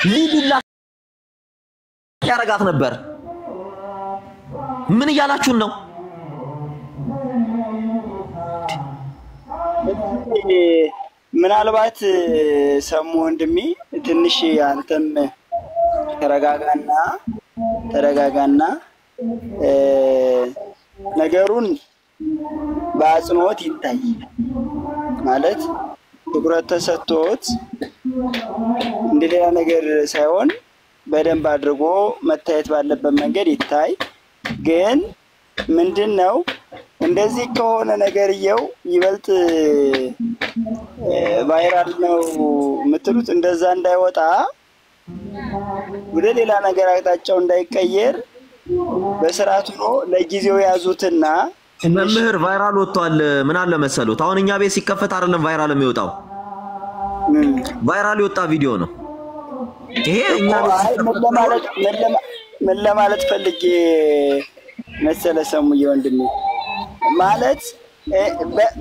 ሊዱላ ያረጋት ነበር። ምን እያላችሁ ነው? ምናልባት ሰሙ ወንድሜ ትንሽ አንተም ተረጋጋና ነገሩን በአጽንኦት ይታይ ማለት ትኩረት ተሰጥቶት እንደሌላ ነገር ሳይሆን በደንብ አድርጎ መታየት ባለበት መንገድ ይታይ። ግን ምንድነው እንደዚህ ከሆነ ነገርየው ይበልጥ ቫይራል ነው የምትሉት እንደዛ እንዳይወጣ ወደ ሌላ ነገር አቅጣጫው እንዳይቀየር በስርዓቱ ነው ለጊዜው ያዙትና መምህር ቫይራል ወጥቷል። ምን አለ መሰሉት አሁን እኛ ቤት ሲከፈት አይደለም ቫይራል የሚወጣው ቫይራል የወጣ ቪዲዮ ነው ይሄ። እኛ ምን ለማለት ፈልጌ መሰለ ሰሙዬ ወንድሜ ማለት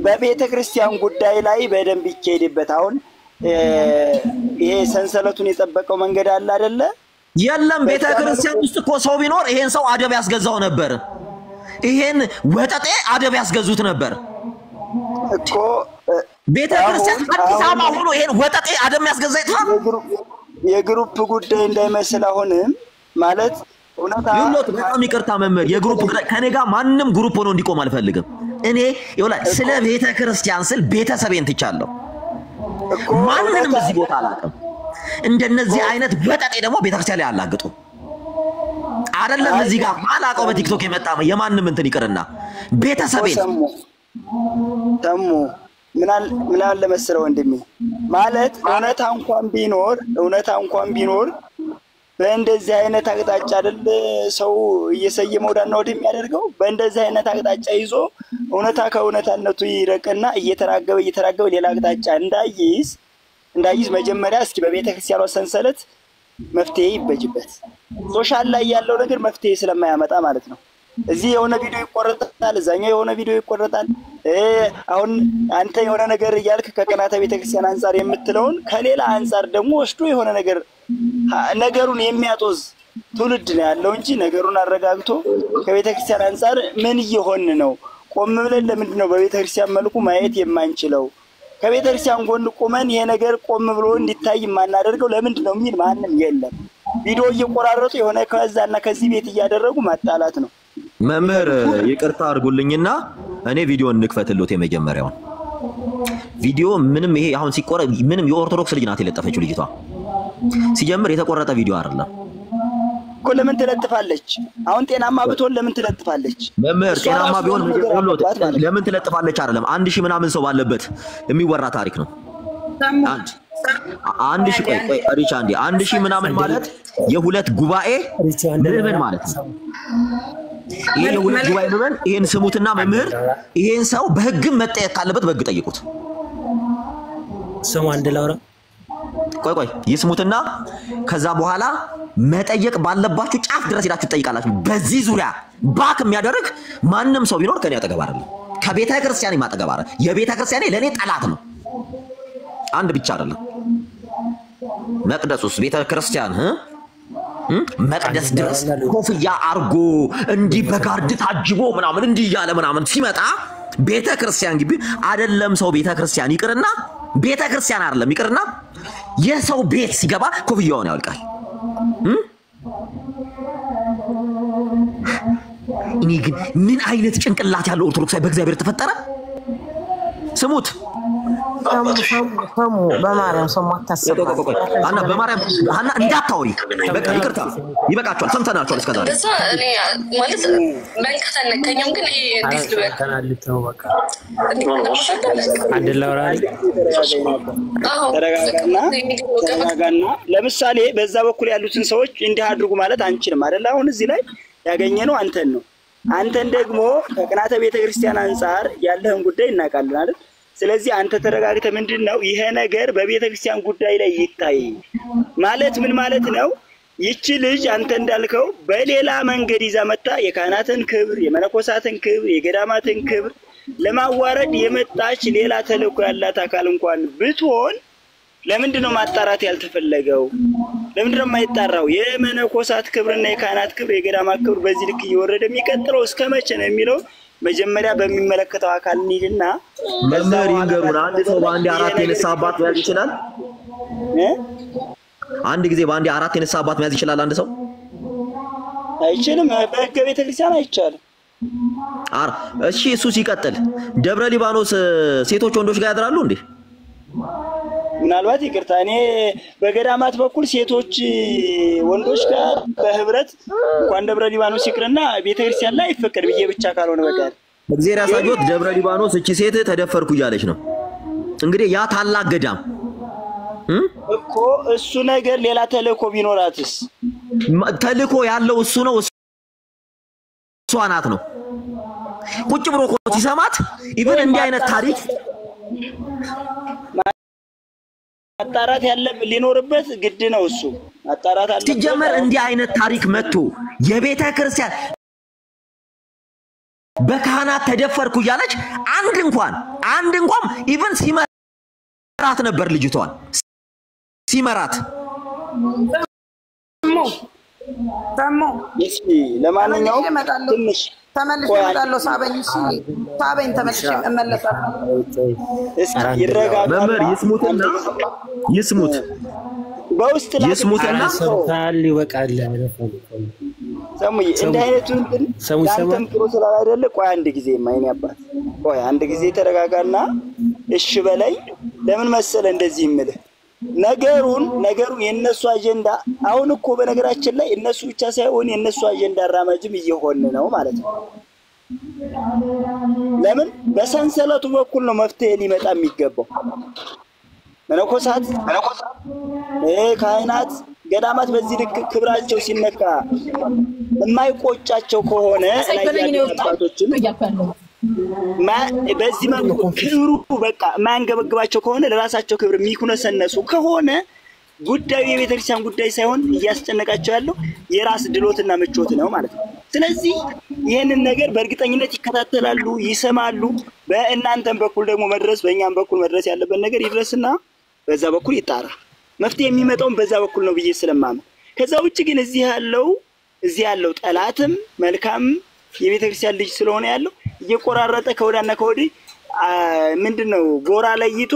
በቤተ ክርስቲያን ጉዳይ ላይ በደንብ ይካሄድበት። አሁን ይሄ ሰንሰለቱን የጠበቀው መንገድ አለ አይደለ? የለም ቤተ ክርስቲያን ውስጥ እኮ ሰው ቢኖር ይሄን ሰው አደብ ያስገዛው ነበር። ይሄን ወጠጤ አደብ ያስገዙት ነበር እኮ ቤተ ክርስቲያን አዲስ አበባ ሆኖ ይሄን ወጠጤ አደብ ያስገዛ ይጥፋ። የግሩፕ ጉዳይ እንዳይመስል አሁንም ማለት ይሁንት በጣም ይቅርታ መምህር፣ የግሩፕ ጉዳይ ከኔ ጋር ማንም ግሩፕ ሆኖ እንዲቆም አልፈልግም። እኔ ስለ ቤተ ክርስቲያን ስል ቤተሰቤን ትቻለሁ። ማንንም እዚህ ቦታ አላውቅም። እንደነዚህ አይነት ወጠጤ ደግሞ ቤተ ክርስቲያን ላይ አላግጡ አይደለም። እዚህ ጋር ማላቀው በቲክቶክ የመጣ የማንም እንትን ይቅርና ቤተሰቤን ተሙ ምን አለ መሰለው ወንድሜ ማለት እውነታ እንኳን ቢኖር በእንደዚህ አይነት አቅጣጫ አይደል ሰው እየሰየመው ዳና ወደ የሚያደርገው በእንደዚህ አይነት አቅጣጫ ይዞ እውነታ ከእውነታነቱ ይረቅና እየተራገበ ሌላ አቅጣጫ እንዳይዝ መጀመሪያ እስኪ በቤተክርስቲያኗ ሰንሰለት መፍትሄ ይበጅበት። ሶሻል ላይ ያለው ነገር መፍትሄ ስለማያመጣ ማለት ነው። እዚህ የሆነ ቪዲዮ ይቆረጣል፣ እዛኛው የሆነ ቪዲዮ ይቆረጣል። አሁን አንተ የሆነ ነገር እያልክ ከቀናተ ቤተክርስቲያን አንፃር የምትለውን ከሌላ አንፃር ደግሞ ወስዶ የሆነ ነገሩን የሚያጦዝ ትውልድ ነው ያለው እንጂ ነገሩን አረጋግቶ ከቤተክርስቲያን አንፃር ምን እየሆን ነው ቆም ብለን ለምንድን ነው በቤተክርስቲያን መልኩ ማየት የማንችለው ከቤተክርስቲያን ጎን ቆመን ይሄ ነገር ቆም ብሎ እንዲታይ የማናደርገው ለምንድን ነው የሚል ማንንም የለም። ቪዲዮ እየቆራረጡ የሆነ ከዛና ከዚህ ቤት እያደረጉ ማጣላት ነው። መምህር ይቅርታ አድርጉልኝና እኔ ቪዲዮን እንክፈትልዎት። የመጀመሪያውን ቪዲዮ ምንም ይሄ አሁን ሲቆረ ምንም የኦርቶዶክስ ልጅ ናት የለጠፈችው ልጅቷ። ሲጀምር የተቆረጠ ቪዲዮ አይደለም እኮ ለምን ትለጥፋለች? አሁን ጤናማ ብትሆን ለምን ትለጥፋለች? መምህር ጤናማ ቢሆን ለምን ትለጥፋለች? አይደለም 1000 ምናምን ሰው ባለበት የሚወራ ታሪክ ነው። አንድ ሺህ ቆይ ሪቻ አንዴ 1000 ምናምን ማለት የሁለት ጉባኤ ምዕመን ማለት ነው። ይሄን የሁለት ጉባኤ ምዕመን ይሄን ስሙትና መምህር ይሄን ሰው በህግም መጠየቅ ካለበት በህግ ጠይቁት። ስሙ አንድ ላውራ ቆይ ይስሙትና ከዛ በኋላ መጠየቅ ባለባችሁ ጫፍ ድረስ ሄዳችሁ ትጠይቃላችሁ። በዚህ ዙሪያ ባክ የሚያደርግ ማንም ሰው ቢኖር ከኔ አጠገብ አይደለም፣ ከቤተ ክርስቲያን ማጠገብ አይደለም። የቤተ ክርስቲያኔ ለኔ ጠላት ነው። አንድ ብቻ አይደለም መቅደሱስ ቤተ ክርስቲያን መቅደስ ድረስ ኮፍያ አርጎ እንዲህ በጋርድ ታጅቦ ምናምን እንዲህ ያለ ምናምን ሲመጣ ቤተ ክርስቲያን ግቢ አይደለም ሰው ቤተ ክርስቲያን ይቅርና ቤተ ክርስቲያን አይደለም ይቅርና የሰው ቤት ሲገባ ኮፍያውን ያወልቃል። እኔ ግን ምን አይነት ጭንቅላት ያለው ኦርቶዶክሳዊ በእግዚአብሔር ተፈጠረ? ስሙት ሰሙ በማርያም ሰሙ አታስብ አና በማርያም አና እንዳታውሪ በቃ ይቅርታ ይበቃችኋል። ሰምተናችኋል እስከዛሬ እንደዛ እኔ ማለት መልከት አልነካኝም። ግን ይሄ እንዴት ልበል ተናልተው በቃ አንድ ላውራ ተረጋጋና ለምሳሌ በዛ በኩል ያሉትን ሰዎች እንዲህ አድርጉ ማለት አንችልም አይደል? አሁን እዚህ ላይ ያገኘነው አንተን ነው። አንተን ደግሞ ከቅናተ ቤተክርስቲያን አንፃር ያለህን ጉዳይ እናውቃለን አይደል? ስለዚህ አንተ ተረጋግተህ ምንድነው ይሄ ነገር በቤተክርስቲያን ጉዳይ ላይ ይታይ ማለት ምን ማለት ነው? ይቺ ልጅ አንተ እንዳልከው በሌላ መንገድ ይዛ መጣ የካህናትን ክብር፣ የመነኮሳትን ክብር፣ የገዳማትን ክብር ለማዋረድ የመጣች ሌላ ተልእኮ ያላት አካል እንኳን ብትሆን ለምንድነው ማጣራት ያልተፈለገው? ለምንድነው የማይጣራው? የመነኮሳት ክብርና የካህናት ክብር፣ የገዳማት ክብር በዚህ ልክ እየወረደ የሚቀጥለው እስከመቼ ነው የሚለው መጀመሪያ በሚመለከተው አካል እንሂድና መምህር ይንገሩን። አንድ ሰው በአንድ 4 የነሳ አባት መያዝ ይችላል? አንድ ጊዜ በአንድ 4 የነሳ አባት መያዝ ይችላል አንድ ሰው? አይችልም። በሕገ ቤተክርስቲያን አይቻልም። እሺ እሱ ሲቀጥል ደብረ ሊባኖስ ሴቶች ወንዶች ጋር ያድራሉ እንዴ? ምናልባት ይቅርታ እኔ በገዳማት በኩል ሴቶች ወንዶች ጋር በህብረት እንኳን ደብረ ሊባኖስ ይቅርና ቤተክርስቲያን ላይ ይፈቀድ ብዬ ብቻ ካልሆነ በቀር እግዚአብሔር ያሳጆት ደብረ ሊባኖስ እቺ ሴት ተደፈርኩ እያለች ነው እንግዲህ ያ ታላቅ ገዳም እኮ እሱ ነገር ሌላ ተልእኮ ቢኖራትስ? ተልእኮ ያለው እሱ ነው እሷ ናት ነው ቁጭ ብሎ እኮ ሲሰማት ኢቭን እንዲህ አይነት ታሪክ አጣራት ያለበት ሊኖርበት ግድ ነው። እሱ አጣራት አለ ሲጀመር እንዲህ አይነት ታሪክ መጥቶ የቤተ ክርስቲያን በካህናት ተደፈርኩ እያለች አንድ እንኳን ኢቭን ሲመራት ነበር ልጅቷን ሲመራት ተሞ እስኪ ለማንኛውም ትንሽ ተመልሼ እመጣለሁ። ሳበኝ ተመልሼ እመለሳለሁ። እስኪ ይረጋጋ መምህር ይስሙት በውስጥ ላይ ይስሙትና ሰምታል ይበቃል። ሰሙይ እንደ አይነቱን ግን አንተም ጥሩ ስላል አይደለ? ቆይ አንድ ጊዜ ማይኔ አባት ቆይ አንድ ጊዜ ተረጋጋና እሺ በላይ ለምን መሰለ እንደዚህ ይምልህ ነገሩን የነሱ አጀንዳ አሁን እኮ በነገራችን ላይ እነሱ ብቻ ሳይሆን የነሱ አጀንዳ አራማጅም እየሆነ ነው ማለት ነው። ለምን በሰንሰለቱ በኩል ነው መፍትሄ ሊመጣ የሚገባው። መነኮሳት ካህናት ገዳማት በዚህ ልክ ክብራቸው ሲነካ የማይቆጫቸው ከሆነ አባቶችም በዚህ መልኩ ክብሩ በቃ የማያንገበግባቸው ከሆነ ለራሳቸው ክብር የሚኩነሰነሱ ከሆነ ጉዳዩ የቤተክርስቲያን ጉዳይ ሳይሆን እያስጨነቃቸው ያለው የራስ ድሎትና ምቾት ነው ማለት ነው። ስለዚህ ይሄንን ነገር በእርግጠኝነት ይከታተላሉ፣ ይሰማሉ። በእናንተም በኩል ደግሞ መድረስ በእኛም በኩል መድረስ ያለበት ነገር ይድረስና በዛ በኩል ይጣራ። መፍትሄ የሚመጣው በዛ በኩል ነው ብዬ ስለማመን ከዛ ውጪ ግን እዚህ ያለው ጠላትም መልካም የቤተክርስቲያን ልጅ ስለሆነ ያለው እየቆራረጠ ከወዳና ከወዲ ምንድነው ጎራ ለይቶ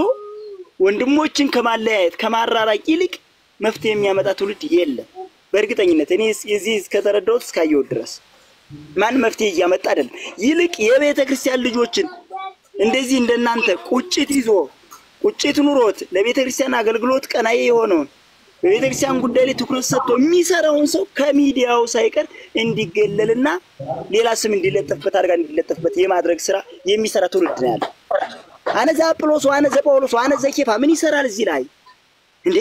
ወንድሞችን ከማለያየት ከማራራቅ ይልቅ መፍትሄ የሚያመጣ ትውልድ የለም። በእርግጠኝነት እኔ እዚህ እስከተረዳሁት እስካየው ድረስ ማን መፍትሄ እያመጣ አይደለም። ይልቅ የቤተክርስቲያን ልጆችን እንደዚህ እንደናንተ ቁጭት ኑሮት ለቤተክርስቲያን አገልግሎት ቀናዬ የሆነው በቤተክርስቲያን ጉዳይ ላይ ትኩረት ሰጥቶ የሚሰራውን ሰው ከሚዲያው ሳይቀር እንዲገለልና ሌላ ስም እንዲለጠፍበት አድርጋ እንዲለጠፍበት የማድረግ ስራ የሚሰራ ትውልድ ነው ያለው። አነዛ አጵሎስ አነዛ ጳውሎስ አነዛ ኬፋ ምን ይሰራል እዚህ ላይ እንዴ?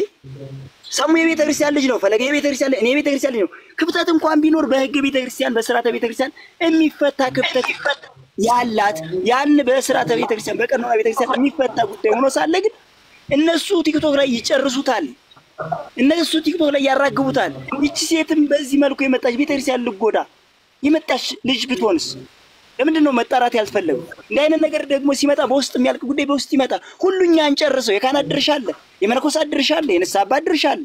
ሰሙ የቤተክርስቲያን ልጅ ነው። ፈለገ የቤተክርስቲያን እኔ የቤተክርስቲያን ልጅ ነው። ክፍተት እንኳን ቢኖር በህግ ቤተክርስቲያን በስርዓተ ቤተክርስቲያን የሚፈታ ክፍተት ያላት ያን በስርዓተ ቤተክርስቲያን በቀኖና ቤተክርስቲያን የሚፈታ ጉዳይ ሆኖ ሳለ ግን እነሱ ቲክቶክ ላይ ይጨርሱታል። እነሱ ቲክቶክ ላይ ያራግቡታል። እቺ ሴትም በዚህ መልኩ የመጣች ቤተክርስቲያን ልጎዳ የመጣች ልጅ ብትሆንስ ለምንድን ነው መጣራት ያልፈለጉ? እንደ አይነት ነገር ደግሞ ሲመጣ በውስጥ የሚያልቅ ጉዳይ በውስጥ ይመጣ። ሁሉኛ አንጨርሰው የካህናት ድርሻ አለ፣ የመነኮሳት ድርሻ አለ፣ የንስሐ አባት ድርሻ አለ።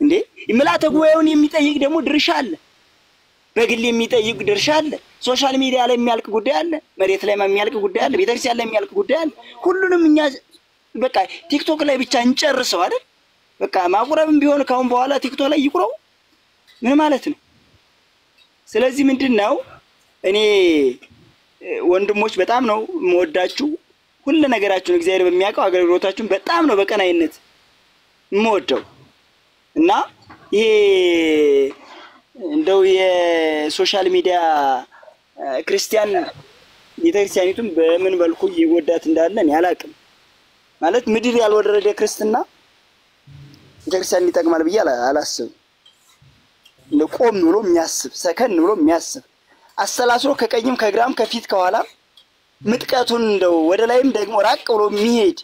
እንዴ ምልዓተ ጉባኤውን የሚጠይቅ ደግሞ ድርሻ አለ፣ በግል የሚጠይቅ ድርሻ አለ። ሶሻል ሚዲያ ላይ የሚያልቅ ጉዳይ አለ፣ መሬት ላይ የሚያልቅ ጉዳይ አለ፣ ቤተክርስቲያን ላይ የሚያልቅ ጉዳይ አለ። ሁሉንም እኛ በቃ ቲክቶክ ላይ ብቻ እንጨርሰው አይደል? በቃ ማቁረብም ቢሆን ካሁን በኋላ ቲክቶክ ላይ ይቁረው ምን ማለት ነው? ስለዚህ ምንድነው እኔ ወንድሞች በጣም ነው የምወዳችሁ። ሁሉ ነገራችሁን እግዚአብሔር በሚያውቀው አገልግሎታችሁን በጣም ነው በቀናይነት የምወደው እና ይሄ እንደው የሶሻል ሚዲያ ክርስቲያን ቤተክርስቲያኒቱን በምን መልኩ ይወዳት እንዳለን ያላቅም ማለት ምድር ያልወረደ ክርስትና ቤተክርስቲያን ይጠቅማል ብዬ አላስብም። ለቆም ብሎ የሚያስብ ሰከን ብሎ የሚያስብ አሰላስሎ ከቀኝም ከግራም ከፊት ከኋላ ምጥቀቱን እንደው ወደ ላይም ደግሞ ራቅ ብሎ የሚሄድ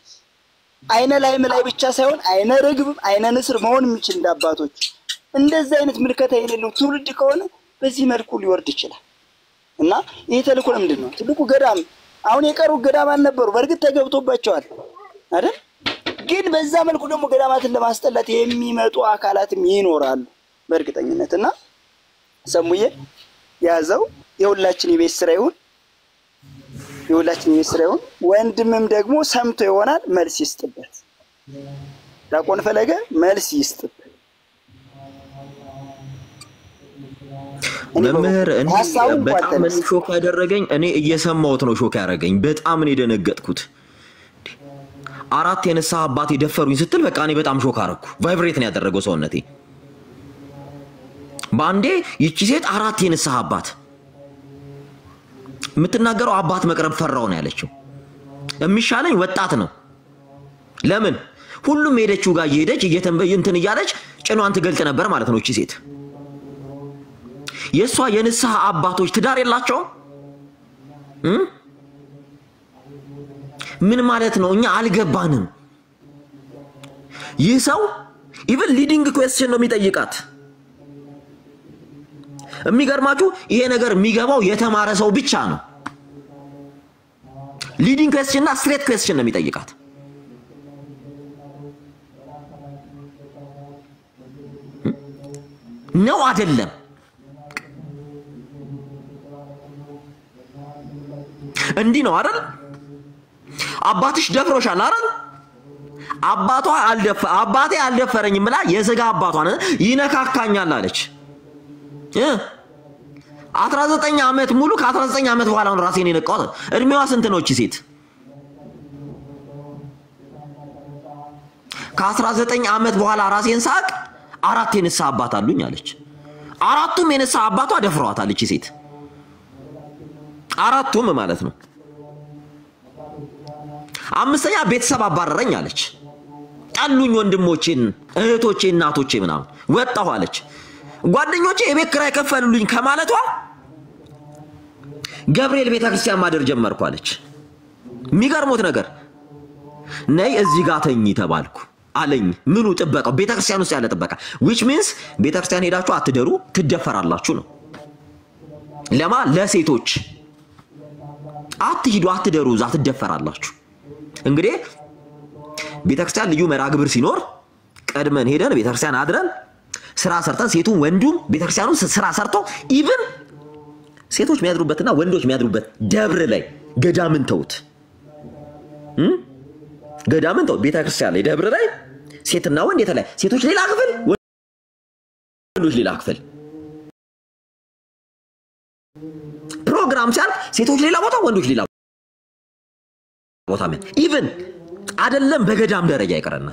አይነ ላይም ላይ ብቻ ሳይሆን አይነ ርግብ አይነ ንስር መሆን የሚችል እንዳባቶች እንደዚህ አይነት ምልከታ የሌለው ትውልድ ከሆነ በዚህ መልኩ ሊወርድ ይችላል። እና ይሄ ተልእኮ ለምንድን ነው ትልቁ ገዳም አሁን የቀሩ ገዳማን ነበሩ በእርግጥ ተገብቶባቸዋል አይደል? ግን በዛ መልኩ ደግሞ ገዳማትን ለማስጠላት የሚመጡ አካላትም ይኖራሉ በእርግጠኝነት። እና ሰሙዬ ያዘው የሁላችን የቤት ስራ ይሁን ወንድምም ደግሞ ሰምቶ ይሆናል መልስ ይስጥበት። ዲያቆን ፈለገ መልስ ይስጥበት። መምህር እኔ በጣም ሾክ ያደረገኝ እኔ እየሰማሁት ነው ሾክ ያደረገኝ በጣም ነው የደነገጥኩት። አራት የንስሐ አባት የደፈሩኝ ስትል በቃ እኔ በጣም ሾክ አደረኩ። ቫይብሬት ነው ያደረገው ሰውነቴ። ባንዴ ይቺ ሴት አራት የንስሐ አባት የምትናገረው አባት መቅረብ ፈራው ነው ያለችው። የሚሻለኝ ወጣት ነው። ለምን ሁሉም ሄደችው ጋር እየሄደች እንትን እያለች ጭኗን ትገልጥ ነበር ማለት ነው። እቺ ሴት የሷ የንስሐ አባቶች ትዳር የላቸውም። ምን ማለት ነው? እኛ አልገባንም። ይህ ሰው ኢቭን ሊዲንግ ኩዌስችን ነው የሚጠይቃት። የሚገርማችሁ ይሄ ነገር የሚገባው የተማረ ሰው ብቻ ነው። ሊዲንግ ኩዌስችን እና ስትሬት ኩዌስችን ነው የሚጠይቃት። ነው አይደለም? እንዲህ ነው አይደል? አባትሽ ደፍሮሻል አይደል? አባቴ አልደፈረኝም ብላ የስጋ አባቷን ይነካካኛል አለች። 19 ዓመት ሙሉ ከ19 ዓመት በኋላ ነው ራሴን የነቃው። እድሜዋ ስንት ነው እቺ ሴት? ከ19 ዓመት በኋላ ራሴን ሳቅ አራት የንስሐ አባት አሉኝ አለች። አራቱም የንስሐ አባቷ ደፍረዋታል እቺ ሴት። አራቱም ማለት ነው። አምስተኛ ቤተሰብ አባረረኝ አለች። ጠሉኝ ወንድሞቼን፣ እህቶቼ፣ እናቶቼ ምናምን ወጣሁ አለች። ጓደኞቼ የቤት ኪራይ ከፈሉልኝ ከማለቷ ገብርኤል ቤተክርስቲያን ማደር ጀመርኩ አለች። የሚገርሞት ነገር ነይ እዚህ ጋር ተኝ ተባልኩ አለኝ። ምኑ ጥበቃው? ቤተክርስቲያን ውስጥ ያለ ጥበቃ which means ቤተክርስቲያን ሄዳችሁ አትደሩ ትደፈራላችሁ ነው። ለማ ለሴቶች አትሂዱ አትደሩ እዛ ትደፈራላችሁ። እንግዲህ ቤተክርስቲያን ልዩ መርሃ ግብር ሲኖር ቀድመን ሄደን ቤተክርስቲያን አድረን ስራ ሰርተን ሴቱን ወንዱም ቤተክርስቲያኑ ስራ ሰርተው ኢቭን ሴቶች የሚያድሩበትና ወንዶች የሚያድሩበት ደብር ላይ ገዳምን ተውት ገዳምን ተውት። ቤተክርስቲያን ላይ ደብር ላይ ሴትና ወንድ የተለያየ ሴቶች ሌላ ክፍል ወንዶች ሌላ ክፍል ፕሮግራም ሲያልቅ ሴቶች ሌላ ቦታ ወንዶች ሌላ ቦታ ምን ኢቭን አይደለም በገዳም ደረጃ ይቀርና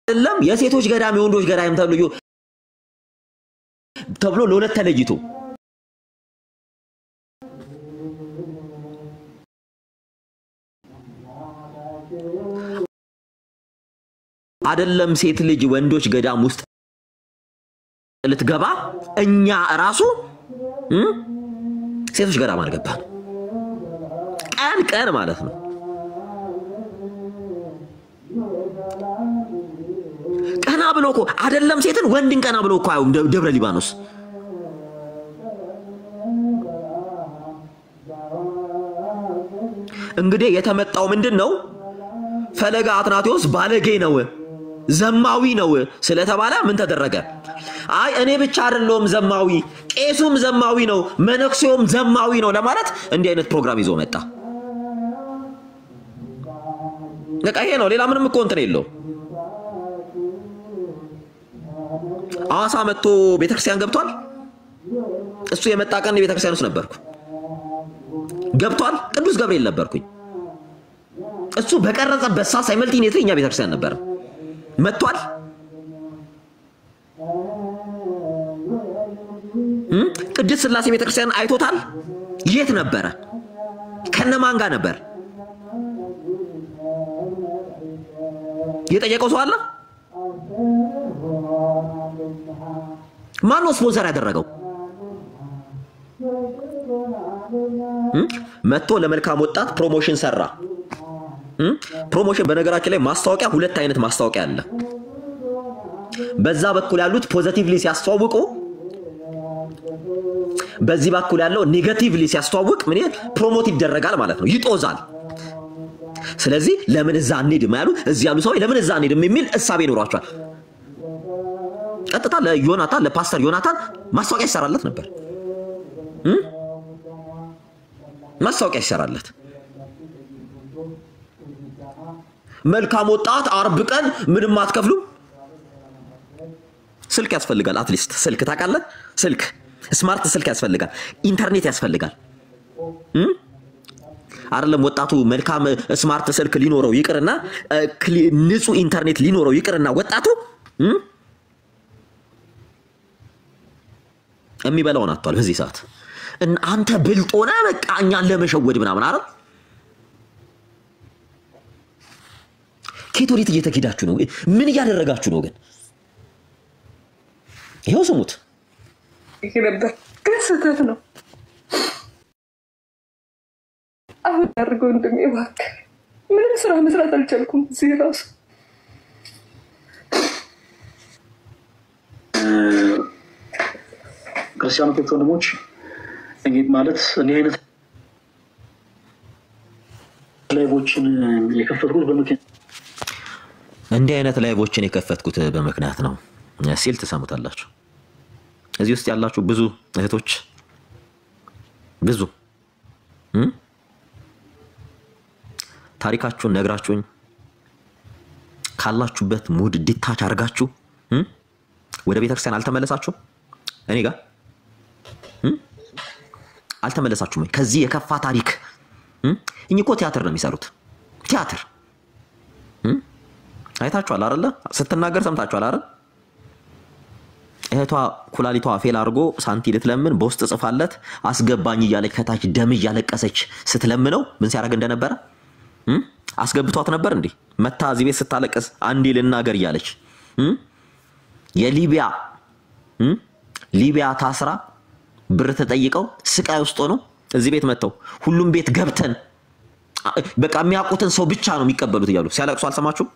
አይደለም የሴቶች ገዳም የወንዶች ገዳም ተብሎ ለሁለት ተለይቶ አይደለም ሴት ልጅ ወንዶች ገዳም ውስጥ ልትገባ እኛ ራሱ ሴቶች ገዳም አልገባን ቀን ማለት ነው። ቀና ብሎ እኮ አይደለም ሴትን ወንድን ቀና ብሎ እኮ አዩም ደብረ ሊባኖስ። እንግዲህ የተመጣው ምንድነው? ፈለገ አትናቴዎስ ባለጌ ነው ዘማዊ ነው ስለተባለ ምን ተደረገ? አይ እኔ ብቻ አይደለም ዘማዊ ቄሱም ዘማዊ ነው መነኩሴውም ዘማዊ ነው ለማለት እንዲህ አይነት ፕሮግራም ይዞ መጣ። በቃ ይሄ ነው፣ ሌላ ምንም እኮ እንትን የለው። አዋሳ መጥቶ ቤተክርስቲያን ገብቷል። እሱ የመጣ ቀን ቤተክርስቲያን ውስጥ ነበርኩ። ገብቷል። ቅዱስ ገብርኤል ነበርኩኝ። እሱ በቀረጸበት ሰዓት ሳይመልቲኔትሊ እኛ ቤተክርስቲያን ነበር። መጥቷል። ቅድስት ሥላሴ ቤተክርስቲያን አይቶታል። የት ነበረ? ከነማን ጋር ነበር? የጠየቀው ሰው አለ? ማን ነው ስፖንሰር ያደረገው? መጥቶ ለመልካም ወጣት ፕሮሞሽን ሰራ። ፕሮሞሽን በነገራችን ላይ ማስታወቂያ ሁለት አይነት ማስታወቂያ አለ። በዛ በኩል ያሉት ፖዚቲቭሊ ሲያስተዋውቁ፣ በዚህ በኩል ያለው ኔጋቲቭሊ ሲያስተዋውቅ ምን ፕሮሞት ይደረጋል ማለት ነው፣ ይጦዛል። ስለዚህ ለምን እዛ አንሄድም ያሉ እዚህ ያሉ ሰዎች ለምን እዛ አንሄድም የሚል እሳቤ ኖሯቸዋል። ቀጥታ ለዮናታን ለፓስተር ዮናታን ማስታወቂያ ይሰራለት ነበር። ማስታወቂያ ይሰራለት። መልካም ወጣት አርብ ቀን ምንም አትከፍሉ። ስልክ ያስፈልጋል። አትሊስት ስልክ ታውቃለህ? ስልክ ስማርት ስልክ ያስፈልጋል። ኢንተርኔት ያስፈልጋል። አይደለም ወጣቱ መልካም ስማርት ስልክ ሊኖረው ይቅርና ንጹህ ኢንተርኔት ሊኖረው ይቅርና ወጣቱ የሚበላውን አጥቷል በዚህ ሰዓት። አንተ ብልጦና በቃ እኛን ለመሸወድ ምናምን አይደል? ኬቶሊት እየተኪዳችሁ ነው። ምን እያደረጋችሁ ነው ግን? ይሄው ስሙት። ይሄ ነበር ግን ስህተት ነው። አሁን አድርገው እንደሚባክ ምንም ስራ መስራት አልቻልኩም። እዚህ ራሱ ክርስቲያኖች ወንድሞች እንግዲህ ማለት እንዲህ አይነት ላይቮችን የከፈትኩት በምክንያት እንዲህ አይነት ላይቮችን የከፈትኩት በምክንያት ነው ሲል ተሰሙታላችሁ። እዚህ ውስጥ ያላችሁ ብዙ እህቶች ብዙ ታሪካችሁን ነግራችሁኝ ካላችሁበት ሙድ ዲታች አድርጋችሁ ወደ ቤተክርስቲያን አልተመለሳችሁም። እኔ ጋር አልተመለሳችሁም። ከዚህ የከፋ ታሪክ እኮ ቲያትር ነው የሚሰሩት። ቲያትር አይታችኋል አይደለ? ስትናገር ሰምታችኋል አይደል? እህቷ ኩላሊቷ ፌል አድርጎ ሳንቲ ልትለምን በውስጥ ጽፋለት አስገባኝ እያለች ከታች ደም እያለቀሰች ስትለምነው ምን ሲያደርግ እንደነበረ አስገብቷት ነበር እንዴ? መታ እዚህ ቤት ስታለቅስ አንዴ ልናገር እያለች ሊቢያ ታስራ ብር ተጠይቀው ስቃይ ውስጥ ሆነው እዚህ ቤት መተው ሁሉም ቤት ገብተን በቃ የሚያውቁትን ሰው ብቻ ነው የሚቀበሉት እያሉ ሲያለቅሱ አልሰማችሁም?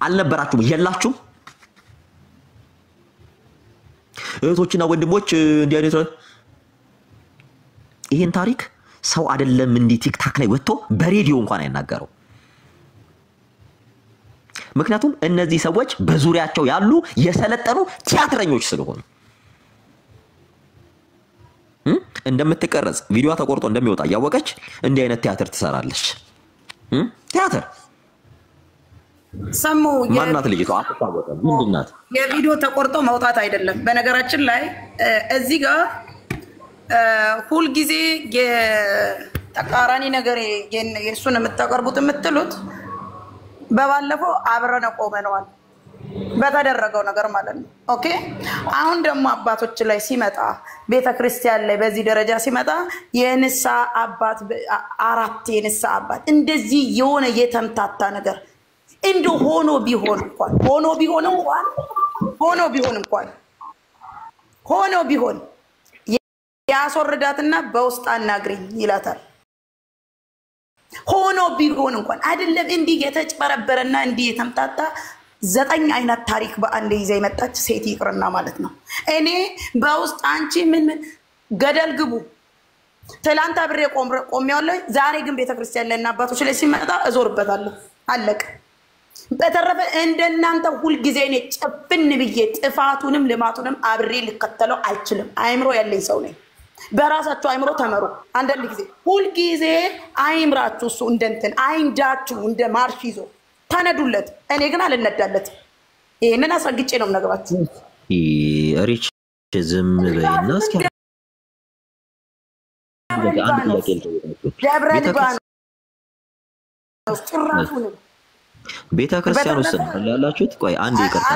አልነበራችሁም? የላችሁም? እህቶችና ወንድሞች እንዲህ አይነት ይሄን ታሪክ ሰው አይደለም እንዲህ ቲክታክ ላይ ወጥቶ በሬዲዮ እንኳን አይናገረው። ምክንያቱም እነዚህ ሰዎች በዙሪያቸው ያሉ የሰለጠኑ ቲያትረኞች ስለሆኑ እንደምትቀረጽ ቪዲዮ ተቆርጦ እንደሚወጣ ያወቀች እንዲህ አይነት ቲያትር ትሰራለች። ቲያትር ሰሙ ማናት ልጅቷ አትታወቀ ምንድናት? የቪዲዮ ተቆርጦ መውጣት አይደለም። በነገራችን ላይ እዚህ ጋር ሁሉ ጊዜ የተቃራኒ ነገር የሱን የምታቀርቡት የምትሉት በባለፈው አብረን ቆመናል በተደረገው ነገር ማለት ነው። ኦኬ አሁን ደግሞ አባቶች ላይ ሲመጣ ቤተክርስቲያን ላይ በዚህ ደረጃ ሲመጣ የንሳ አባት አራት የንሳ አባት እንደዚህ የሆነ የተምታታ ነገር እንዶ ሆኖ ቢሆን ያስወርዳትና በውስጥ አናግሪኝ ይላታል። ሆኖ ቢሆን እንኳን አይደለም እንዲህ የተጨበረበረና እንዲህ የተምታታ 9 አይነት ታሪክ በአንድ ይዘ የመጣች ሴት ይቅርና ማለት ነው። እኔ በውስጥ አንቺ ምን ገደል ግቡ ትላንት አብሬ ቆሜያለሁ። ዛሬ ግን ቤተክርስቲያን ላይ እና አባቶች ላይ ሲመጣ እዞርበታለሁ። አለቀ። በተረፈ እንደናንተ ሁሉ ጊዜ እኔ ጨፍን ብዬ ጥፋቱንም ልማቱንም አብሬ ልከተለው አልችልም። አይምሮ ያለኝ ሰው ነኝ። በራሳችሁ አይምሮ ተመሩ። አንዳንድ ጊዜ ሁሉ ጊዜ አይምራችሁ እሱ እንደንትን አይንዳችሁ እንደ ማርሽ ይዞ ታነዱለት። እኔ ግን አልነዳለት። ይሄንን አስረግጬ ነው የምነግራችሁ። ሪች ዝም በይና እስኪ አንድ ለቀል ደብረ ሊባኖስ ጭራሹ ነው ቤተክርስቲያን ውስጥ ነው ያላችሁት። ቆይ አንዴ ይቀርታ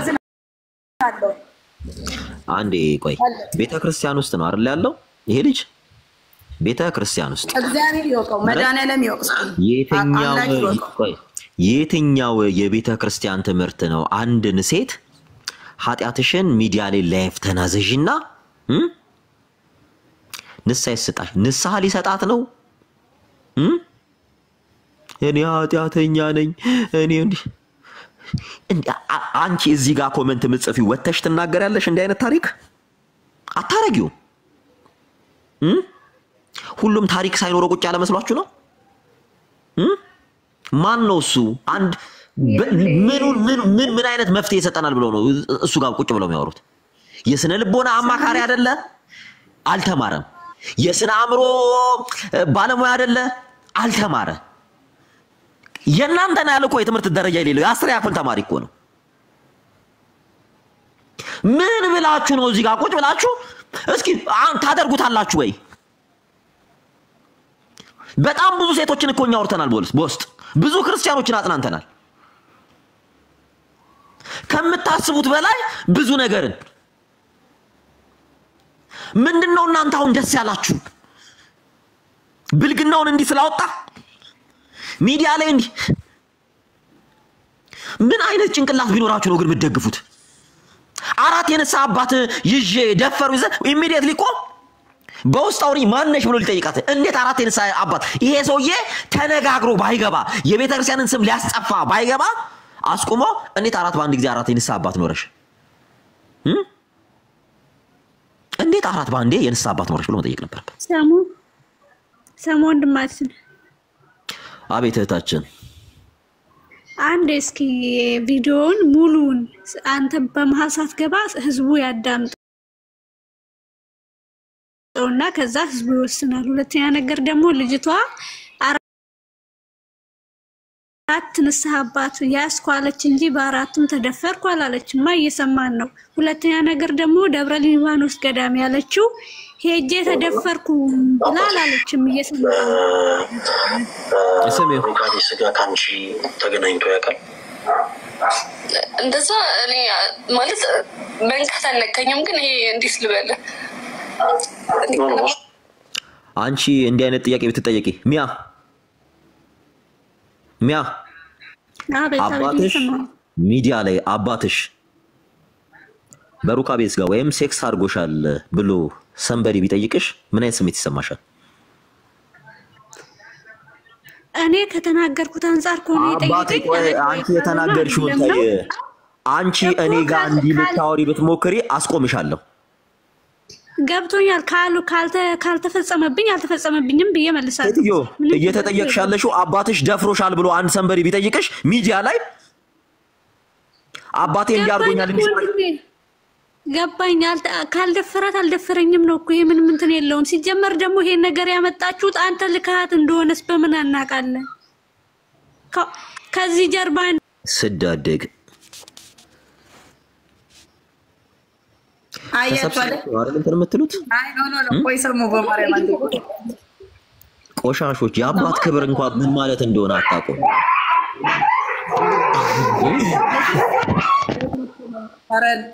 አንዴ ቆይ ቤተክርስቲያን ውስጥ ነው አይደል ያለው ይሄ ልጅ? ቤተክርስቲያን ውስጥ እግዚአብሔር ይወቀው መድኃኒዓለም ይወቀው። የትኛው የቤተክርስቲያን ትምህርት ነው አንድን ሴት ኃጢአትሽን ሚዲያ ላይ ላይፍ ተናዘዥና ንስሐ ይሰጣሽ ንስሐ ሊሰጣት ነው? እኔ ኃጢአተኛ ነኝ እኔ አንቺ እዚህ ጋር ኮሜንት ምጽፊው ወተሽ ትናገራለሽ? እንዲህ አይነት ታሪክ አታረጊው። ሁሉም ታሪክ ሳይኖረው ቁጭ ያለ መስሏችሁ ነው? ማን ነው እሱ? አንድ ምን አይነት መፍትሄ ይሰጠናል ብሎ ነው እሱ ጋር ቁጭ ብለው የሚያወሩት? የስነ ልቦና አማካሪ አይደለ? አልተማረም። የስነ አእምሮ ባለሙያ አይደለ? አልተማረ። የናንተና ያለው እኮ የትምህርት ደረጃ የሌለው የ10 ክፍል ተማሪ እኮ ነው። ምን ብላችሁ ነው እዚህ ጋር ቁጭ ብላችሁ እስኪ ታደርጉታላችሁ ወይ? በጣም ብዙ ሴቶችን እኮ አውርተናል በውስጥ ብዙ ክርስቲያኖችን አጥናንተናል። ከምታስቡት በላይ ብዙ ነገርን ምንድነው እናንተ አሁን ደስ ያላችሁ? ብልግናውን እንዲህ ስላወጣ ሚዲያ ላይ እንዲህ ምን አይነት ጭንቅላት ቢኖራችሁ ነው ግን የምትደግፉት? አራት የነሳ አባት ይዤ ደፈሩ ይዘ ኢሚዲየትሊ ቆም በውስጥ አውሪ ማነሽ ብሎ ሊጠይቃት እንዴት አራት የነሳ አባት ይሄ ሰውዬ ተነጋግሮ ባይገባ የቤተክርስቲያንን ስም ሊያስጠፋ ባይገባ አስቆሞ እንዴት አራት ባንድ ጊዜ አራት የነሳ አባት ኖረሽ እንዴት አራት ባንዴ የነሳ አባት ኖረሽ ብሎ መጠየቅ ነበር። ሰሙ ወንድማችን አቤት እህታችን አንድ እስኪ ቪዲዮውን ሙሉን አንተ በመሐሳት ገባ ህዝቡ ያዳምጠውና ከዛ ህዝቡ ይወስናል። ሁለተኛ ነገር ደግሞ ልጅቷ አራት ንስሐ አባት ያስኳለች እንጂ በአራቱም ተደፈርኩ አላለችማ፣ እየሰማን ነው። ሁለተኛ ነገር ደግሞ ደብረ ሊባኖስ ገዳም ያለችው ሄጄ ተደፈርኩ ብላ አላለችም፣ እየሰማን ነው። እሰሜው ጋር ስጋ ካንቺ ተገናኝቶ ያውቃል? እንደዛ እኔ ማለት መንካት አልነካኝም ግን ይሄ እንዴት ልበል አንቺ እንዲህ አይነት ጥያቄ ብትጠየቂ ሚያ አባትሽ ሚዲያ ላይ አባትሽ በሩካ ቤት ጋር ወይም ሴክስ አድርጎሻል ብሎ ሰንበሪ ቢጠይቅሽ ምን አይነት ስሜት ይሰማሻል? እኔ ከተናገርኩት አንፃር ኮኔ ጠይቀኝ አንቺ የተናገርሽው አንቺ እኔ ጋር እንዲህ ልታወሪ ብትሞክሪ አስቆምሻለሁ። ገብቶኛል ካልተፈጸመብኝ አልተፈጸመብኝም ብዬ መልሳለሁ። እትዮ እየተጠየቅሻለሽው አባትሽ ደፍሮሻል ብሎ አንድ ሰንበሪ ቢጠይቅሽ ሚዲያ ላይ አባቴ እንዲያርጎኛል ገባኝ ካልደፈራት አልደፈረኝም ነው እኮ ይሄ ምንም እንትን የለውም። ሲጀመር ደግሞ ይሄን ነገር ያመጣችሁት አንተ ልካት እንደሆነስ በምን አናቃለን? ከዚህ ጀርባ ስዳደግ አያቷለ አይደል እንትን የምትሉት አይ ኖ ቆይ ሰሙ በማርያም አንዴ ቆሻሾች የአባት ክብር እንኳን ምን ማለት እንደሆነ አታውቁም።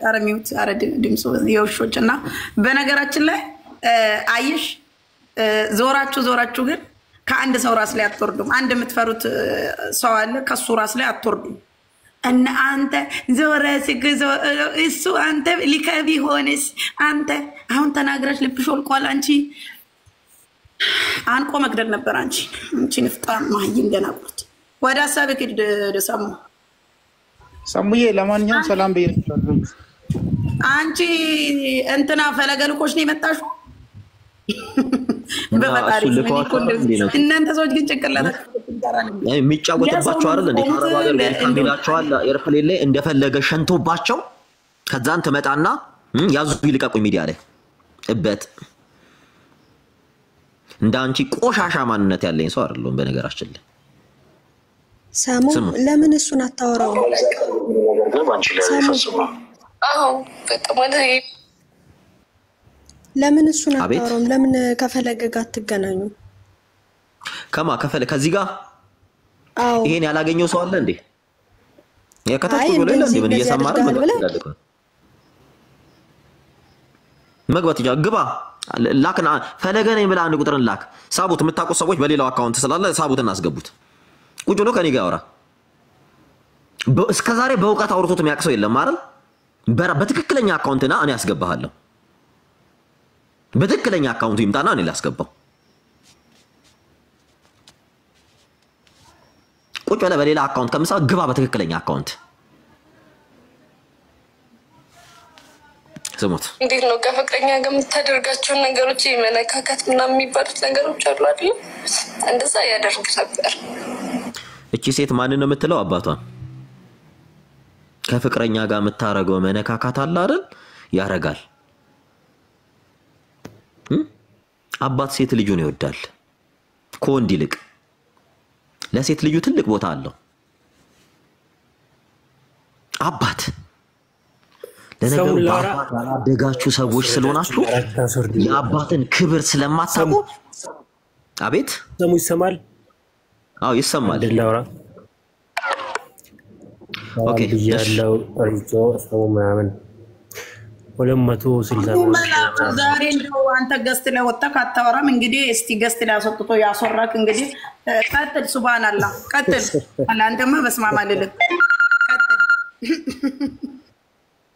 አረሚውት ድምፁ የውሾችና በነገራችን ላይ አይሽ ዞራችሁ ግን ከአንድ ሰው ራስ ላይ አትወርዱም። አንድ የምትፈሩት ሰው አለ ከሱ ራስ ላይ አትወርዱም። እና አንተ እሱ አንተ ሊከቢ ሆነስ አንተ አሁን ተናግረሽ ልብሽ ወልቋል። አንቺ አንቆ መግደል ነበር አንቺ ንፍጣ ማህይ እንደናቁት ወደ ሐሳብ ከድ ደሰሙ ሰሙዬ ለማንኛውም ሰላም በይልሻለሁ። አንቺ እንትና ፈለገልኮሽ ነው የመጣሽው በፈጣሪ እናንተ ሰዎች ግን ጭንቅላት የሚጫወትባቸው አይደል እንዴ? አረባገር ካሚላቸዋል ኤርፕሌን ላይ እንደፈለገ ሸንቶባቸው ከዛን ትመጣና ያዙ ይልቀቁኝ ሚዲያ ላይ እበት እንዳንቺ ቆሻሻ ማንነት ያለኝ ሰው አይደለም በነገራችን ላይ ሳሙ ለምን እሱን አታወራው? አዎ በጣም ለምን እሱን አታወራው? ለምን ከፈለገ ጋር አትገናኙ? ከፈለገ ከዚህ ጋር አዎ ይሄን ያላገኘው ሰው አለ እንዴ? የከታች ብሎ ለምን ምን እየሰማረ መግባት ይጃ ግባ ላክና ፈለገ ነኝ ብላ አንድ ቁጥርን ላክ ሳቡት የምታውቁት ሰዎች በሌላው አካውንት ስላለ ሳቡትን አስገቡት። ቁጭ ብሎ ከኔ ጋር ያወራ እስከ ዛሬ በእውቀት አውርቶት የሚያቅሰው የለም አይደል? በትክክለኛ አካውንትና እኔ አስገባሃለሁ። በትክክለኛ አካውንቱ ይምጣና እኔ ላስገባው። ቁጭ ብለህ በሌላ አካውንት ከምሳ ግባ በትክክለኛ አካውንት ስሙት። እንዴት ነው ከፍቅረኛ ጋር የምታደርጋቸው ነገሮች የመነካከት ምናምን የሚባሉት ነገሮች አሉ አይደል? እንደዛ ያደርግ ነበር። እቺ ሴት ማንን ነው የምትለው? አባቷን ከፍቅረኛ ጋር የምታረገው መነካካት አለ አይደል? ያረጋል። አባት ሴት ልጁን ይወዳል ከወንድ ይልቅ። ለሴት ልጁ ትልቅ ቦታ አለው አባት። ለነገሩ በአባት ያላደጋችሁ ሰዎች ስለሆናችሁ የአባትን ክብር ስለማታውቁ አቤት ሰሙ ይሰማል? አዎ ይሰማል። ድላውራ ኦኬ ያለው አርጆ ሰሙ ምናምን 260 ዛሬ እንደው አንተ ገስት ላይ ወጣ ካታወራም እንግዲህ እስቲ ገስት ላይ አስወጥቶ ያሶራክ እንግዲህ ቀጥል። ሱብሃንአላህ ቀጥል። አንተማ በስማማ አይደለም ቀጥል።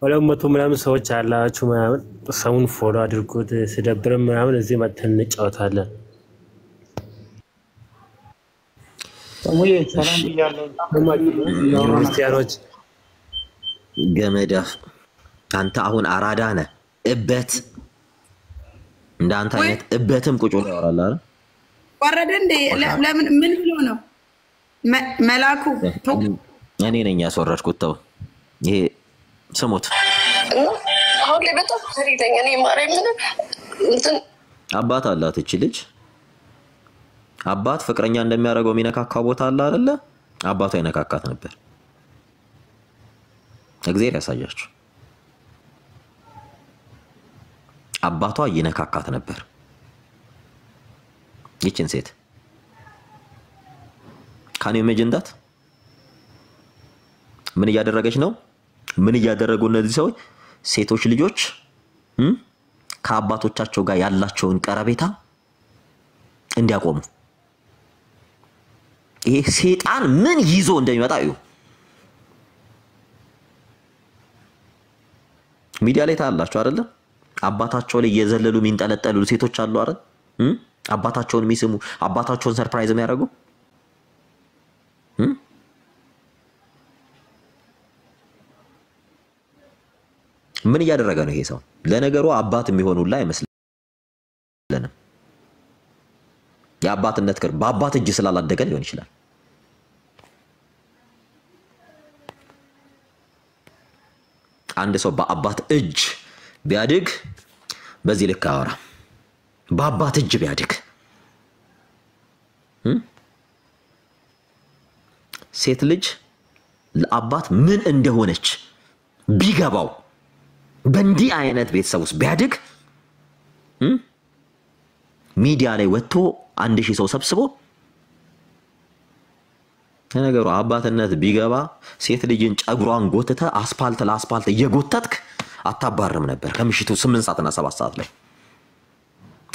200 ምናምን ሰዎች አላችሁ ምናምን ሰውን ፎሎ አድርጉት። ሲደብርም ምናምን እዚህ መተን እንጫወታለን። ሰሙዬ ሰላም ብያለሁ። ክርስቲያኖች ገመዳ አንተ አሁን አራዳ ነህ እበት እንዳንተ አይነት እበትም ቁጭ ብሎ ያወራል አይደል? ወረደ እንዴ? ለምን ምን ብሎ ነው መላኩ? እኔ ነኝ ያስወረድኩት። ተው ይሄ ስሙት። አሁን ላይ በጣም ፈሪደኛ ነኝ። ማርያም እንትን አባት አላት እቺ ልጅ። አባት ፍቅረኛ እንደሚያደርገው የሚነካካ ቦታ አለ አይደለ? አባቷ ይነካካት ነበር። እግዚአብሔር ያሳያችሁ። አባቷ ይነካካት ነበር ይችን ሴት። ካን ዩ ኢማጂን ዳት? ምን እያደረገች ነው? ምን እያደረጉ እነዚህ ሰዎች ሴቶች ልጆች ከአባቶቻቸው ጋር ያላቸውን ቀረቤታ እንዲያቆሙ። ይሄ ሰይጣን ምን ይዞ እንደሚመጣ እዩ። ሚዲያ ላይ ታላችሁ አይደለ? አባታቸው ላይ የዘለሉ የሚንጠለጠሉ ሴቶች አሉ አይደል? አባታቸውን የሚስሙ አባታቸውን ሰርፕራይዝ የሚያደርጉ ምን እያደረገ ነው ይሄ ሰው? ለነገሩ አባት የሚሆኑላ አይመስልንም። የአባትነት ክብር በአባት እጅ ስላላደገ ሊሆን ይችላል። አንድ ሰው በአባት እጅ ቢያድግ በዚህ ልክ አወራ። በአባት እጅ ቢያድግ ሴት ልጅ ለአባት ምን እንደሆነች ቢገባው በእንዲህ አይነት ቤተሰብ ውስጥ ቢያድግ ሚዲያ ላይ ወጥቶ 1000 ሰው ሰብስቦ ነገሩ አባትነት ቢገባ ሴት ልጅን ጨጉሯን ጎትተ አስፓልት ለአስፓልት እየጎተትክ አታባርም ነበር ከምሽቱ 8 ሰዓትና 7 ሰዓት ላይ።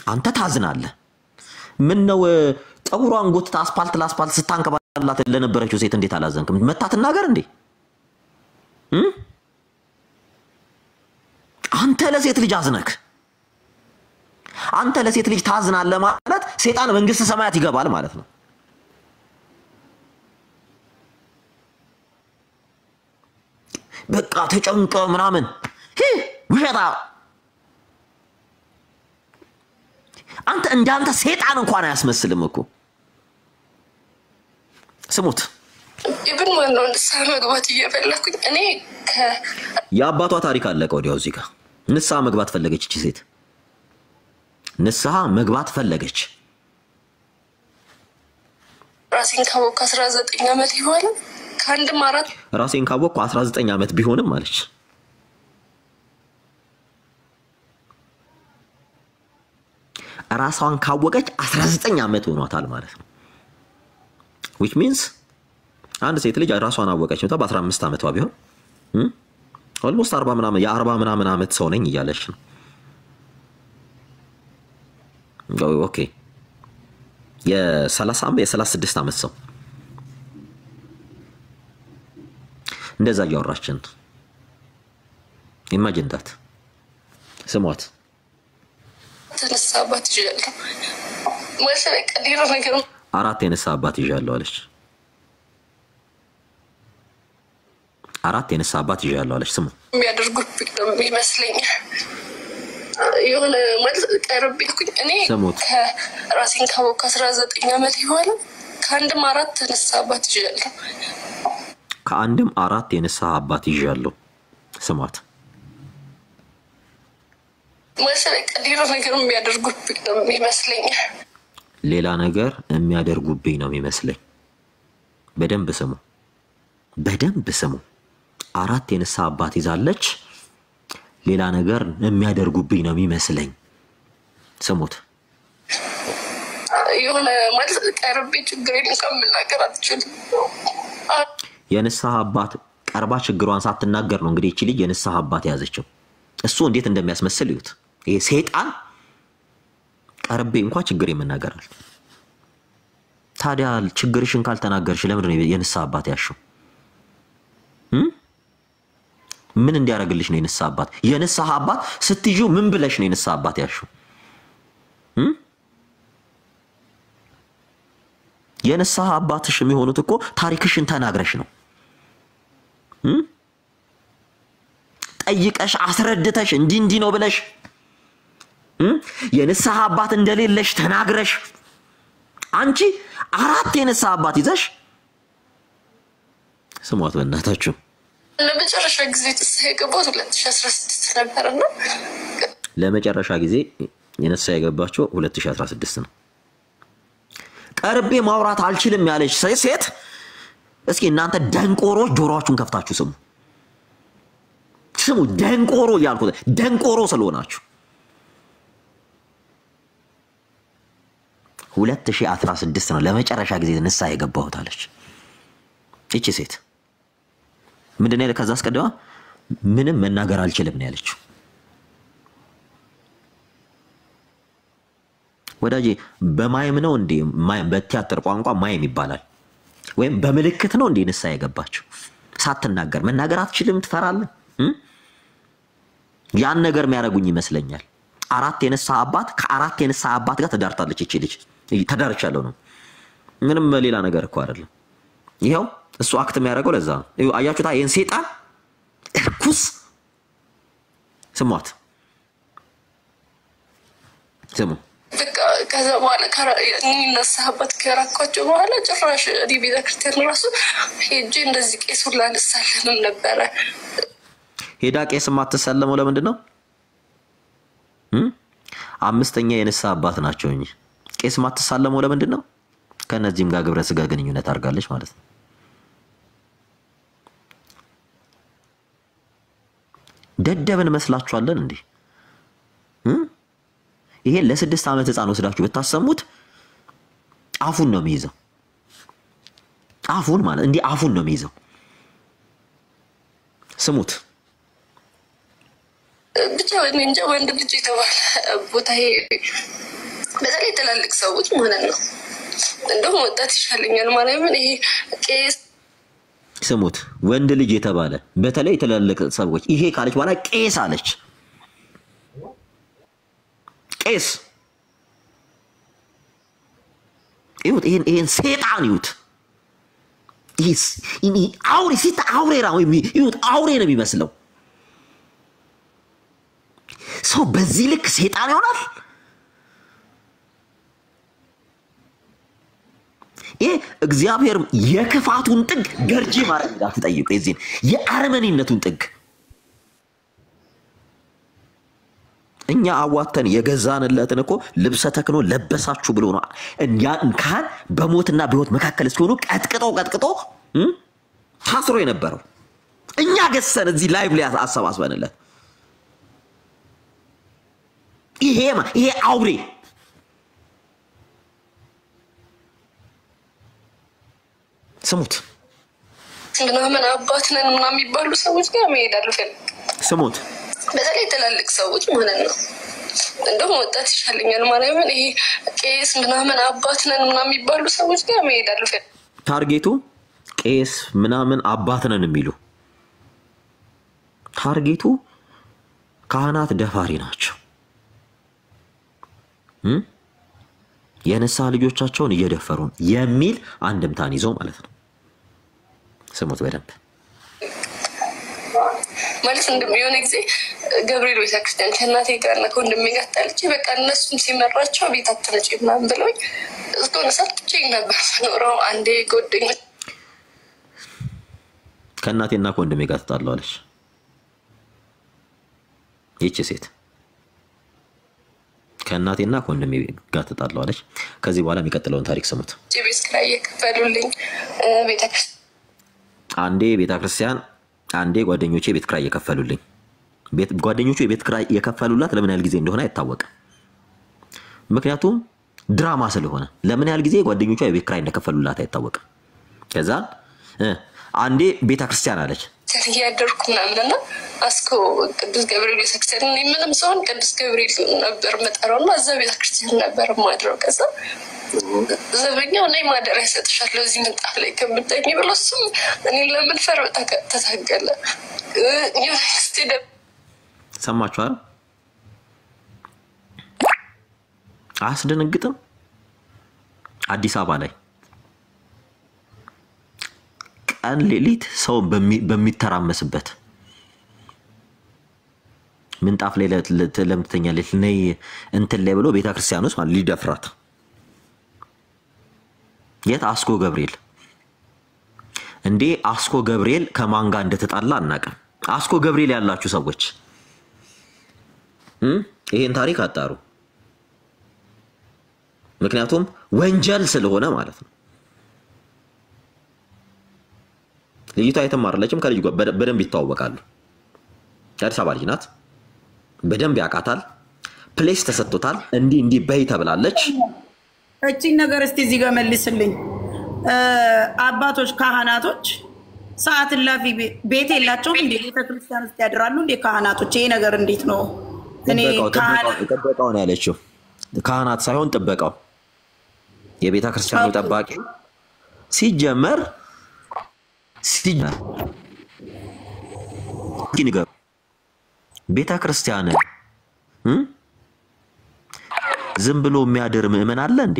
አንተ ታዝናለህ። ምን ነው ጨጉሯን ጎትተ አስፓልት ለአስፓልት ስታንከባላት ለነበረችው ሴት እንዴት አላዘንክም? መታትናገር እንዴ? አንተ ለሴት ልጅ አዝነክ አንተ ለሴት ልጅ ታዝናለህ ማለት ሰይጣን መንግስት ሰማያት ይገባል ማለት ነው። በቃ ተጨንቀ ምናምን ውሸታ። አንተ እንዳንተ ሰይጣን እንኳን አያስመስልም እኮ። ስሙት ኢብን ወንዶን ሳመግባት እየፈለኩኝ እኔ የአባቷ ታሪክ አለቀ ወዲያው እዚህ ጋር። ንስሐ መግባት ፈለገች እቺ ሴት። ንስሐ መግባት ፈለገች። ራሴን ካወቅኩ 19 ዓመት ይሆናል። ከአንድም አራት ራሴን ካወቅኩ 19 ዓመት ቢሆንም አለች። ራሷን ካወቀች 19 ዓመት ሆኗታል ማለት ነው። which means አንድ ሴት ልጅ ራሷን አወቀች ነው በ15 ዓመቷ ቢሆን almost 40 ምናምን የ40 ምናምን ዓመት ሰው ነኝ እያለች ነው። ኦኬ የ36 ዓመት ሰው እንደዛ ያወራችን ኢማጂን ዳት። ስሟት ተነሳባት ይላል ወሰለ ቀዲሮ ነገር 4 የነሳባት ይዣለሁ አለች። 4 የነሳባት ይዣለሁ አለች። ስሙ የሚያደርጉት ነው ይመስለኛል። የሆነ ማለት ቀርቤልኩኝ እኔ ከራሴን ካወቅኩ 19 ዓመት ይሆናል። ከአንድም 4 የነሳባት ይዣለሁ። ከአንድም 4 የነሳባት ይዣለሁ። ስሟት ወሰለ ቀዲሮ ነገር የሚያደርጉት ነው ይመስለኛል። ሌላ ነገር የሚያደርጉብኝ ነው የሚመስለኝ። በደንብ ስሙ፣ በደንብ ስሙ። 4 የነሳባት ይዛለች። ሌላ ነገር የሚያደርጉብኝ ነው የሚመስለኝ። ስሙት። የሆነ ማለት ቀርቤ ችግሬን ከምናገር አትችልም። የንስሐ አባት ቀርባ ችግሯን ሳትናገር ነው እንግዲህ እቺ ልጅ የንስሐ አባት ያዘችው። እሱ እንዴት እንደሚያስመስል ይዩት። ይሄ ሰይጣን ቀርቤ እንኳን ችግር የምናገራል። ታዲያ ችግርሽን ካልተናገርሽ ለምን ነው የንስሐ አባት ያሽው? ምን እንዲያረግልሽ ነው የንስሐ አባት? የንስሐ አባት ስትይው ምን ብለሽ ነው የንስሐ አባት ያሽው? የንስሐ አባትሽ የሚሆኑት እኮ ታሪክሽን ተናግረሽ ነው። ጠይቀሽ አስረድተሽ እንዲህ ነው ብለሽ የንስሐ አባት እንደሌለሽ ተናግረሽ አንቺ 4 የንስሐ አባት ይዘሽ ስሟት በእናታችሁ። ለመጨረሻ ጊዜ ተሰገባው 2016 ነበርና ለመጨረሻ ጊዜ የንስሐ የገባችው 2016 ነው። ቀርቤ ማውራት አልችልም ያለች ሴት እስኪ እናንተ ደንቆሮች ጆሮአችሁን ከፍታችሁ ስሙ። ስሙ ደንቆሮ ያልኩት ደንቆሮ ስለሆናችሁ 2016 ነው ለመጨረሻ ጊዜ ንስሐ የገባሁት አለች እቺ ሴት። ምንድነው ያለ ከዛ አስቀድማ ምንም መናገር አልችልም ነው ያለችው። ወዳጄ በማይም ነው እንዴ ማይም በቲያትር ቋንቋ ማይም ይባላል ወይም በምልክት ነው እንዴ ንስሐ የገባችው? ሳትናገር መናገር አትችልም ትፈራለህ? ያን ነገር የሚያረጉኝ ይመስለኛል። አራት የንስሐ አባት ከአራት የንስሐ አባት ጋር ተዳርታለች እቺ ልጅ። ተዳርቻለሁ ነው ምንም ሌላ ነገር እኮ አይደለም። ይሄው እሱ አክት የሚያደርገው ለዛ ነው። አያችሁታ ይሄን ሰይጣን እርኩስ ስሟት ስሙ በቃ ከዛ በኋላ እነሳህበት ከራኳቸው በኋላ ጭራሽ ቤተክርስቲያን ራሱ ሄጄ እንደዚህ ቄስ ሁላ ልሳለምም ነበረ። ሄዳ ቄስ ማትሰለመው ለምንድን ነው? አምስተኛ የንስሐ አባት ናቸው እንጂ ቄስ ማትሳለመው ለምንድን ነው? ከነዚህም ጋር ግብረ ስጋ ግንኙነት አድርጋለች ማለት ነው። ደደብን መስላችኋለን እንዴ? ይሄ ለ6 ዓመት ህፃን ወስዳችሁ ብታሰሙት አፉን ነው የሚይዘው። አፉን ማለት እንዴ አፉን ነው የሚይዘው። ስሙት ብቻ እንጃ ወንድ ልጅ የተባለ ቦታ በተለይ ትላልቅ ሰዎች ማለት ነው እንደውም ወጣት ይሻለኛል ማለት ምን ይሄ ቄስ ስሙት ወንድ ልጅ የተባለ በተለይ ትላልቅ ሰዎች ይሄ ካለች በኋላ ቄስ አለች። ቄስ ይሁት ይሄን ሰይጣን ይሁት ይሄ አውሬ ሲታ አውሬ ነው ይሁት አውሬ ነው የሚመስለው። ሰው በዚህ ልክ ሰይጣን ይሆናል? ይሄ እግዚአብሔር የክፋቱን ጥግ ገርጂ ማረግ እንዳትጠይቁ እዚህን የአረመኔነቱን ጥግ እኛ አዋተን የገዛንለትን እኮ ልብሰ ተክኖ ለበሳችሁ ብሎ ነው ያን ካን በሞትና በህይወት መካከል ሲሆኑ ቀጥቅጦ ታስሮ የነበረው እኛ ገሰን እዚህ ላይቭ ላይ አሰባስበንለት ይሄ አውሬ ስሙት ምናምን አባት ነን ምናምን የሚባሉ ሰዎች ጋር መሄድ አልፈልግም። ስሙት በተለይ ትላልቅ ሰዎች ማለት ነው እንደውም ወጣት ይሻለኛል ማለት ምን ይሄ ቄስ ምናምን አባት ነን ምናምን የሚባሉ ሰዎች ጋር መሄድ አልፈልግም። ታርጌቱ ቄስ ምናምን አባት ነን የሚሉ ታርጌቱ ካህናት ደፋሪ ናቸው። የንስሐ ልጆቻቸውን እየደፈሩ የሚል አንድምታን ይዘው ማለት ነው። ስሙት በደንብ ማለት እንደሚሆን ጊዜ ገብርኤል ቤተክርስቲያን ከእናቴ ጋር ነው ከወንድሜ ጋር ታልቼ በቃ እነሱም ሲመራቸው ቤት አትመጪ ምናምን ብለውኝ እስከሆነ ሰዓት ብቻዬን ነበር የምኖረው። አንዴ ጓደኞች ከእናቴና ከወንድሜ ጋር ተጣላዋለች ይቺ ሴት ከእናቴና ከወንድሜ ጋር ተጣላዋለች። ከዚህ በኋላ የሚቀጥለውን ታሪክ ስሙት። ቤት ኪራይ የከፈሉልኝ ቤተክርስቲያን አንዴ ቤተክርስቲያን አንዴ ጓደኞቼ ቤት ኪራይ የከፈሉልኝ ጓደኞቹ የቤት ኪራይ የከፈሉላት ለምን ያህል ጊዜ እንደሆነ አይታወቅም። ምክንያቱም ድራማ ስለሆነ ለምን ያህል ጊዜ ጓደኞቹ የቤት ኪራይ እንደከፈሉላት አይታወቅም። ከዛ አንዴ ቤተክርስቲያን አለች ያደርኩ ምናምንና አስኮ ቅዱስ ገብርኤል ቤተክርስቲያን ምንም ሰውን ቅዱስ ገብርኤል ነበር መጠራውና እዛ ቤተክርስቲያን ነበር ማድረው። ከዛ ዘበኛው ላይ ማደሪያ ይሰጥሻል እዚህ ምንጣፍ ላይ ከምትተኝ ብሎ እሱም እኔን ለመድፈር ተታገለ። ሰማችሁ አይደል? አያስደነግጥም? አዲስ አበባ ላይ ቀን ሌሊት ሰው በሚተራመስበት ምንጣፍ ላይ ለምትተኛለች ነይ እንትን ላይ ብሎ ቤተክርስቲያን ውስጥ ማለት ሊደፍራት የት አስኮ ገብርኤል እንዴ አስኮ ገብርኤል ከማን ጋር እንደተጣላ አናውቅም። አስኮ ገብርኤል ያላችሁ ሰዎች ይሄን ታሪክ አጣሩ። ምክንያቱም ወንጀል ስለሆነ ማለት ነው። ልጅቷ የተማረለችም ከልጅ ጋር በደንብ ይተዋወቃሉ። አዲስ አበባ ልጅ ናት። በደንብ ያውቃታል። ፕሌስ ተሰጥቶታል። እንዲህ በይ ተብላለች። እቺን ነገር እስቲ እዚህ ጋር መልስልኝ። አባቶች ካህናቶች ሰዓት ላፊ ቤት የላቸውም እንዴ? ቤተክርስቲያን ውስጥ ያድራሉ እንዴ ካህናቶች? ይሄ ነገር እንዴት ነው? እኔ ጥበቃው ነው ያለችው። ካህናት ሳይሆን ጥበቃው የቤተ ክርስቲያኑ ጠባቂ ሲጀመር ንገሩ ቤተ ክርስቲያን ዝም ብሎ የሚያድር ምእመን አለ እንዴ?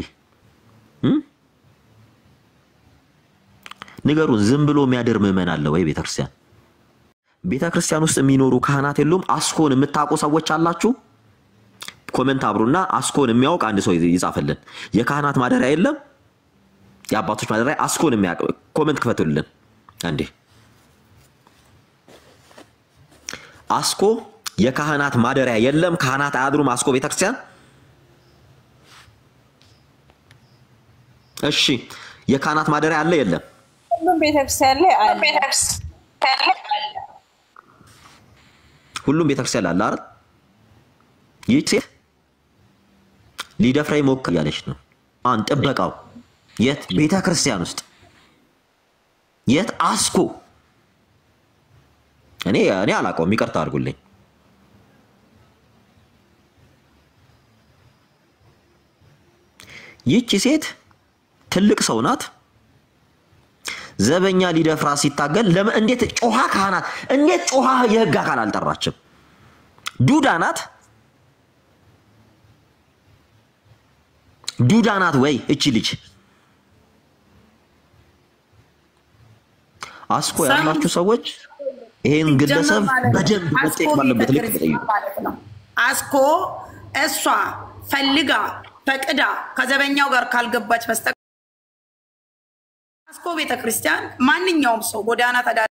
ንገሩን። ዝም ብሎ የሚያድር ምእመን አለ ወይ ቤተ ክርስቲያን? ቤተ ክርስቲያን ውስጥ የሚኖሩ ካህናት የሉም? አስኮን የምታውቁ ሰዎች አላችሁ? ኮሜንት አብሩና አስኮን የሚያውቅ አንድ ሰው ይጻፍልን። የካህናት ማደሪያ የለም? የአባቶች ማደሪያ አስኮን የሚያውቅ ኮሜንት ክፈቱልን አንዴ። አስኮ የካህናት ማደሪያ የለም? ካህናት አያድሩም አስኮ ቤተክርስቲያን? እሺ የካህናት ማደሪያ አለ የለም? ሁሉም ቤተክርስቲያን ላይ አለ። ሁሉም ቤተክርስቲያን አለ አይደል? ይቺ ሊደፍረኝ ሞክር ያለች ነው። አን ጥበቃው የት ቤተክርስቲያን ውስጥ የት አስኮ? እኔ አላውቀውም፣ ይቅርታ አድርጉልኝ። ይቺ ሴት ትልቅ ሰው ናት። ዘበኛ ሊደፍራ ሲታገል ለምን እንዴት ጮሃ ካህናት እንዴት ጮሃ የህግ አካል አልጠራችም? ዱዳ ናት ወይ እቺ ልጅ? አስኮ ያላችሁ ሰዎች ይሄን ግለሰብ በደንብ መጠየቅ ባለበት ልክ ተጠይቁ። አስኮ እሷ ፈልጋ ፈቅዳ ከዘበኛው ጋር ካልገባች በስተቀር አስኮ ቤተክርስቲያን ማንኛውም ሰው ጎዳና ተዳዳሪ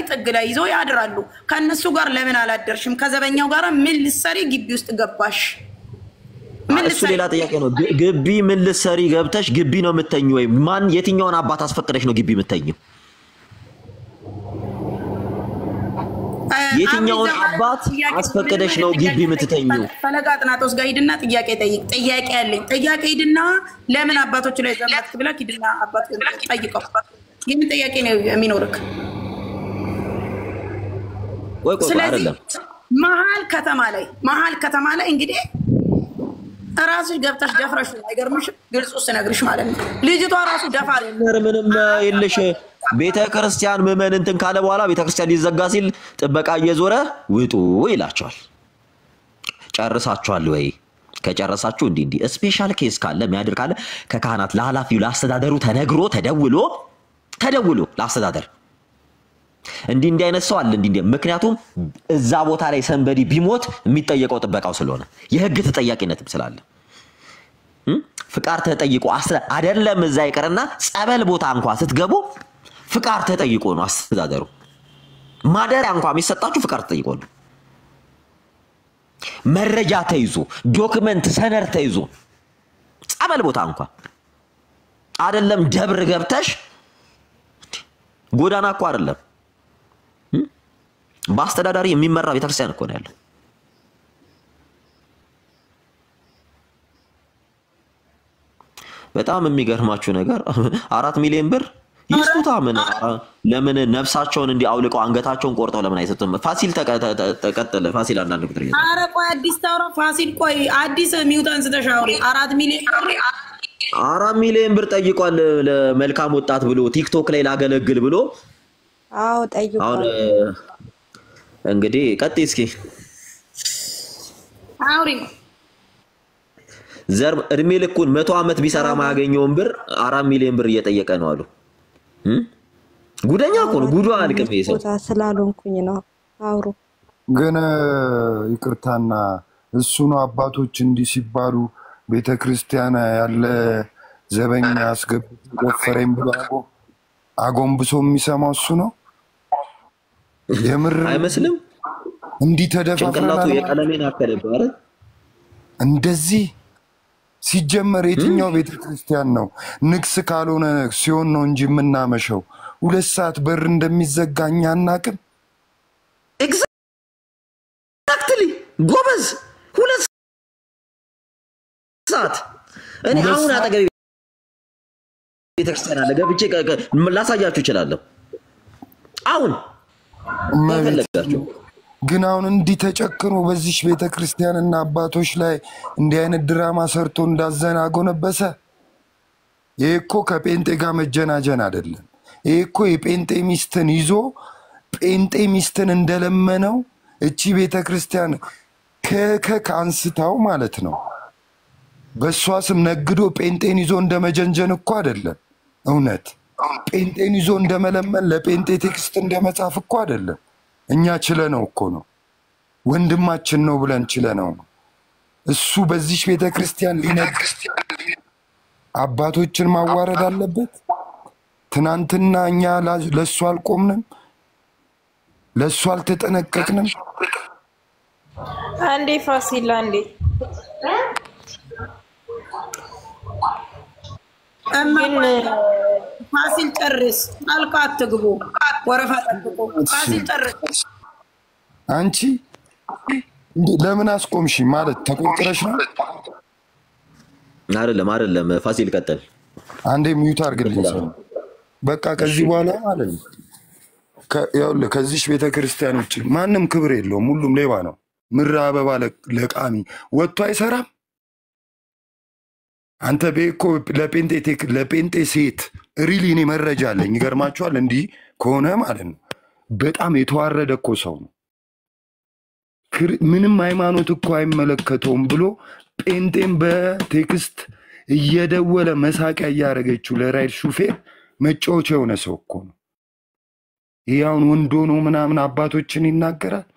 ጥግ ላይ ይዞ ያድራሉ። ከነሱ ጋር ለምን አላደርሽም? ከዘበኛው ጋር ምን ልትሰሪ ግቢ ውስጥ ገባሽ? እሱ ሌላ ጥያቄ ነው። ግቢ ምን ልትሰሪ ገብተሽ ግቢ ነው የምትተኙ ወይ? ማን የትኛውን አባት አስፈቅደሽ ነው ግቢ የምትተኙ? የትኛውን አባት አስፈቅደሽ ነው ግቢ የምትተኙ? ፈለጋ ጥናቶስ ጋር ሂድና ጥያቄ ጠይቅ። ጥያቄ ያለኝ ጥያቄ ሂድና ለምን አባቶች ላይ ዘመት ብለህ ሂድና አባት ጠይቀው። የምን ጥያቄ ነው የሚኖርክ? አይደለም መሀል ከተማ ላይ እንግዲህ ራስሽ ገብተሽ ደፍረሽ አይገርምሽ? ግልጹ ስነግርሽ ማለት ነው። ልጅቷ ራሱ ደፋሪ ምንም የለሽ። ቤተክርስቲያን ምእመን እንትን ካለ በኋላ ቤተክርስቲያን ሊዘጋ ሲል ጥበቃ እየዞረ ውጡ ይላቸዋል። ጨርሳችኋል ወይ? ከጨረሳችሁ እንዲህ ስፔሻል ኬስ ካለ የሚያድር ካለ ከካህናት ለኃላፊው ለአስተዳደሩ ተነግሮ ተደውሎ ለአስተዳደር እንዲህ አይነት ሰው አለ እንዲህ። ምክንያቱም እዛ ቦታ ላይ ሰንበዲ ቢሞት የሚጠየቀው ጥበቃው ስለሆነ የህግ ተጠያቂነትም ስላለ ፍቃድ ተጠይቆ አይደለም እዛ ይቀርና ጸበል ቦታ እንኳን ስትገቡ ፍቃድ ተጠይቆ ነው አስተዳደሩ። ማደሪያ እንኳን የሚሰጣችሁ ፍቃድ ተጠይቆ ነው። መረጃ ተይዞ ዶክመንት ሰነድ ተይዞ ጸበል ቦታ እንኳን አይደለም ደብር ገብተሽ ጎዳና እኮ አይደለም በአስተዳዳሪ የሚመራ ቤተክርስቲያን እኮ ነው ያለው። በጣም የሚገርማችሁ ነገር 4 ሚሊዮን ብር ይስጡታ። ለምን ነፍሳቸውን እንዲያውልቀው አንገታቸውን ቆርጠው ለምን አይሰጡም? ፋሲል ተቀጠለ። ፋሲል አንዳንድ ቁጥር ይዘው ኧረ ቆይ አዲስ ታውራ ፋሲል ቆይ አዲስ ሚውታን ስተሻውሪ 4 ሚሊዮን ብር ጠይቋል ለመልካም ወጣት ብሎ ቲክቶክ ላይ ላገለግል ብሎ። አዎ ጠይቋል። አሁን እንግዲህ ቀጥይ እስኪ አውሪ። ዘር እድሜ ልኩን 100 ዓመት ቢሰራ ማያገኘውን ብር 4 ሚሊዮን ብር እየጠየቀ ነው አሉ። ጉደኛ እኮ ነው። ጉዱ አልቅም ይሰው ስላልሆንኩኝ ነው። አውሩ ግን ይቅርታና እሱ ነው አባቶች እንዲህ ሲባሉ ቤተክርስቲያን ያለ ዘበኛ አስገብቶ ደፈረኝ ብሎ አጎንብሶ የሚሰማው እሱ ነው። የምር አይመስልም? እንዲህ ተደፋፍረናል። የቀለሜን አከለብ አይደል? እንደዚህ ሲጀመር የትኛው ቤተክርስቲያን ነው ንግስ ካልሆነ ሲሆን ነው እንጂ የምናመሸው 2 ሰዓት በር እንደሚዘጋኛ አናቅም። ኤግዛክትሊ ጎበዝ 2 ሰዓት እኔ አሁን አጠገቤ ቤተክርስቲያን አለ ገብቼ ላሳያችሁ እችላለሁ። አሁን ተፈለጋችሁ ግን አሁን እንዲህ ተጨክኖ በዚህ ቤተክርስቲያንና አባቶች ላይ እንዲህ አይነት ድራማ ሰርቶ እንዳዘና አጎነበሰ። ይሄ እኮ ከጴንጤ ጋር መጀናጀን አይደለም። ይሄ እኮ የጴንጤ ሚስትን ይዞ ጴንጤ ሚስትን እንደለመነው እቺ ቤተክርስቲያን ከአንስታው ማለት ነው በሷ ስም ነግዶ ጴንጤን ይዞ እንደመጀንጀን እኮ አይደለም። እውነት ጴንጤን ይዞ እንደመለመን ለጴንጤ ቴክስት እንደመጻፍ እኮ አይደለም። እኛ ችለነው እኮ ነው። ወንድማችን ነው ብለን ችለነው ነው። እሱ በዚህ ቤተክርስቲያን ሊነግ አባቶችን ማዋረድ አለበት። ትናንትና እኛ ለሱ አልቆምንም፣ ለሱ አልተጠነቀቅንም። አንዴ ፋሲል አንዴ ግን ፋሲል ጨርስ፣ ጣልቃ አትግቡ፣ ወረፋ ጠብቁ። ፋሲል ጨርስ። አንቺ ለምን አስቆምሽ? ማለት ተቆጥረሽ ነው? አይደለም ፋሲል ቀጥል። አንዴ ሚዩት አድርግልኝ ሰው። በቃ ከዚህ በኋላ ማለት ነው ያውልህ ከዚህ ቤተክርስቲያን ውጭ ማንም ክብር የለውም። ሁሉም ሌባ ነው። ምራ አበባ ለቃሚ ወጥቶ አይሰራም። አንተ ቤኮ ለጴንጤ ሴት ሪሊ እኔ መረጃ አለኝ። ይገርማችኋል። እንዲህ ከሆነ ማለት ነው በጣም የተዋረደ እኮ ሰው ነው። ምንም ሃይማኖት እኮ አይመለከተውም ብሎ ጴንጤን በቴክስት እየደወለ መሳቂያ እያደረገችው ለራይድ ሹፌር መጫወቻ የሆነ ሰው እኮ ነው። ይሄውን ወንዶ ነው ምናምን አባቶችን ይናገራል።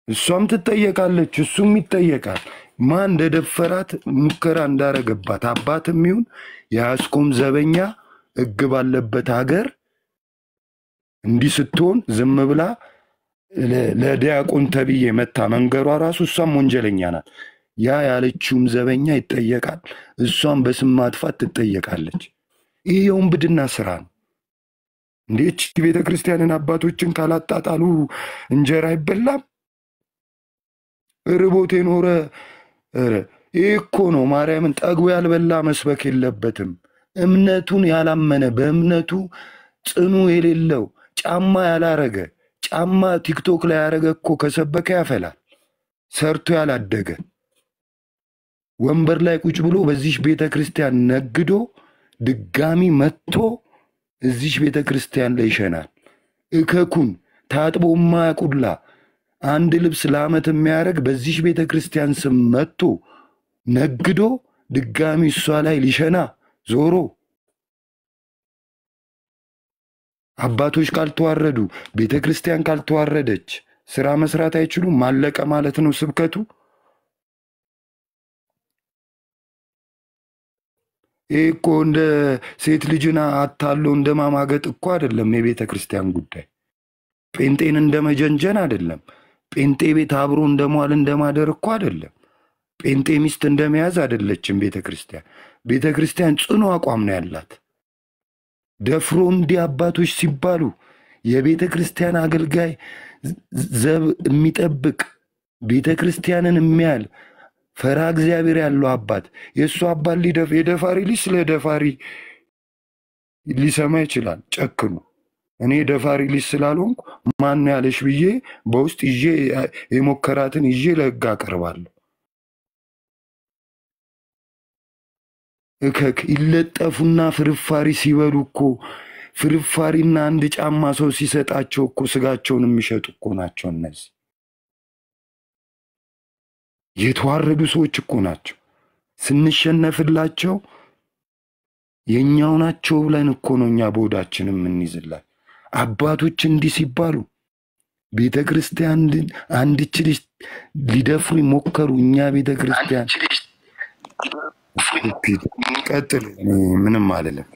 እሷም ትጠየቃለች፣ እሱም ይጠየቃል። ማን እንደደፈራት ሙከራ እንዳረገባት አባትም ይሁን የአስቆም ዘበኛ ሕግ ባለበት ሀገር እንዲህ ስትሆን ዝም ብላ ለዲያቆን ተብዬ መታ መንገሯ ራሱ እሷም ወንጀለኛ ናት። ያ ያለችውም ዘበኛ ይጠየቃል፣ እሷም በስም ማጥፋት ትጠየቃለች። ይሄ የወንብድና ስራ ነው። እንዴት ቤተክርስቲያንን አባቶችን ካላጣጣሉ እንጀራ አይበላም? ርቦት የኖረ ይሄ እኮ ነው። ማርያምን ጠግቦ ያልበላ መስበክ የለበትም። እምነቱን ያላመነ በእምነቱ ጽኑ የሌለው ጫማ ያላረገ ጫማ ቲክቶክ ላይ ያረገ እኮ ከሰበከ ያፈላል። ሰርቶ ያላደገ ወንበር ላይ ቁጭ ብሎ በዚህ ቤተክርስቲያን ነግዶ ድጋሚ መጥቶ እዚህ ቤተክርስቲያን ላይ ይሸናል። እከኩን ታጥቦ ማያቁላ አንድ ልብስ ለዓመት የሚያደርግ በዚህ ቤተክርስቲያን ስም መጥቶ ነግዶ ድጋሚ እሷ ላይ ሊሸና ዞሮ አባቶች ካልተዋረዱ ቤተክርስቲያን ካልተዋረደች ስራ መስራት አይችሉም። ማለቀ ማለት ነው ስብከቱ። እኮ እንደ ሴት ልጅና አታሎ እንደማማገጥ እኮ አይደለም የቤተክርስቲያን ጉዳይ። ጴንጤን እንደመጀንጀን አይደለም። ጴንጤ ቤት አብሮ እንደሟል እንደማደር እኮ አይደለም። ጴንጤ ሚስት እንደመያዝ አይደለችም ቤተክርስቲያን። ቤተክርስቲያን ጽኑ አቋም ነው ያላት። ደፍሮ እንዲህ አባቶች ሲባሉ የቤተክርስቲያን አገልጋይ ዘብ የሚጠብቅ ቤተክርስቲያንን የሚያል ፈራ እግዚአብሔር ያለው አባት የእሱ አባት የደፋሪ ልጅ ስለ ደፋሪ ሊሰማ ይችላል። ጨክኑ። እኔ ደፋሪ ልጅ ስላልሆንኩ ማን ያለሽ ብዬ በውስጥ ይዤ የሞከራትን ይዤ ለሕግ አቀርባለሁ። እከክ ይለጠፉና ፍርፋሪ ሲበሉ እኮ ፍርፋሪና አንድ ጫማ ሰው ሲሰጣቸው እኮ ስጋቸውን የሚሸጡ እኮ ናቸው እነዚህ። የተዋረዱ ሰዎች እኮ ናቸው። ስንሸነፍላቸው የኛው ናቸው ብለን እኮ ነው እኛ ቦዳችን የምንይዝላቸው። አባቶች እንዲህ ሲባሉ ቤተክርስቲያን አንድች ልጅ ሊደፍሩ ይሞከሩ። እኛ ቤተክርስቲያን ቀጥል ምንም አልልም።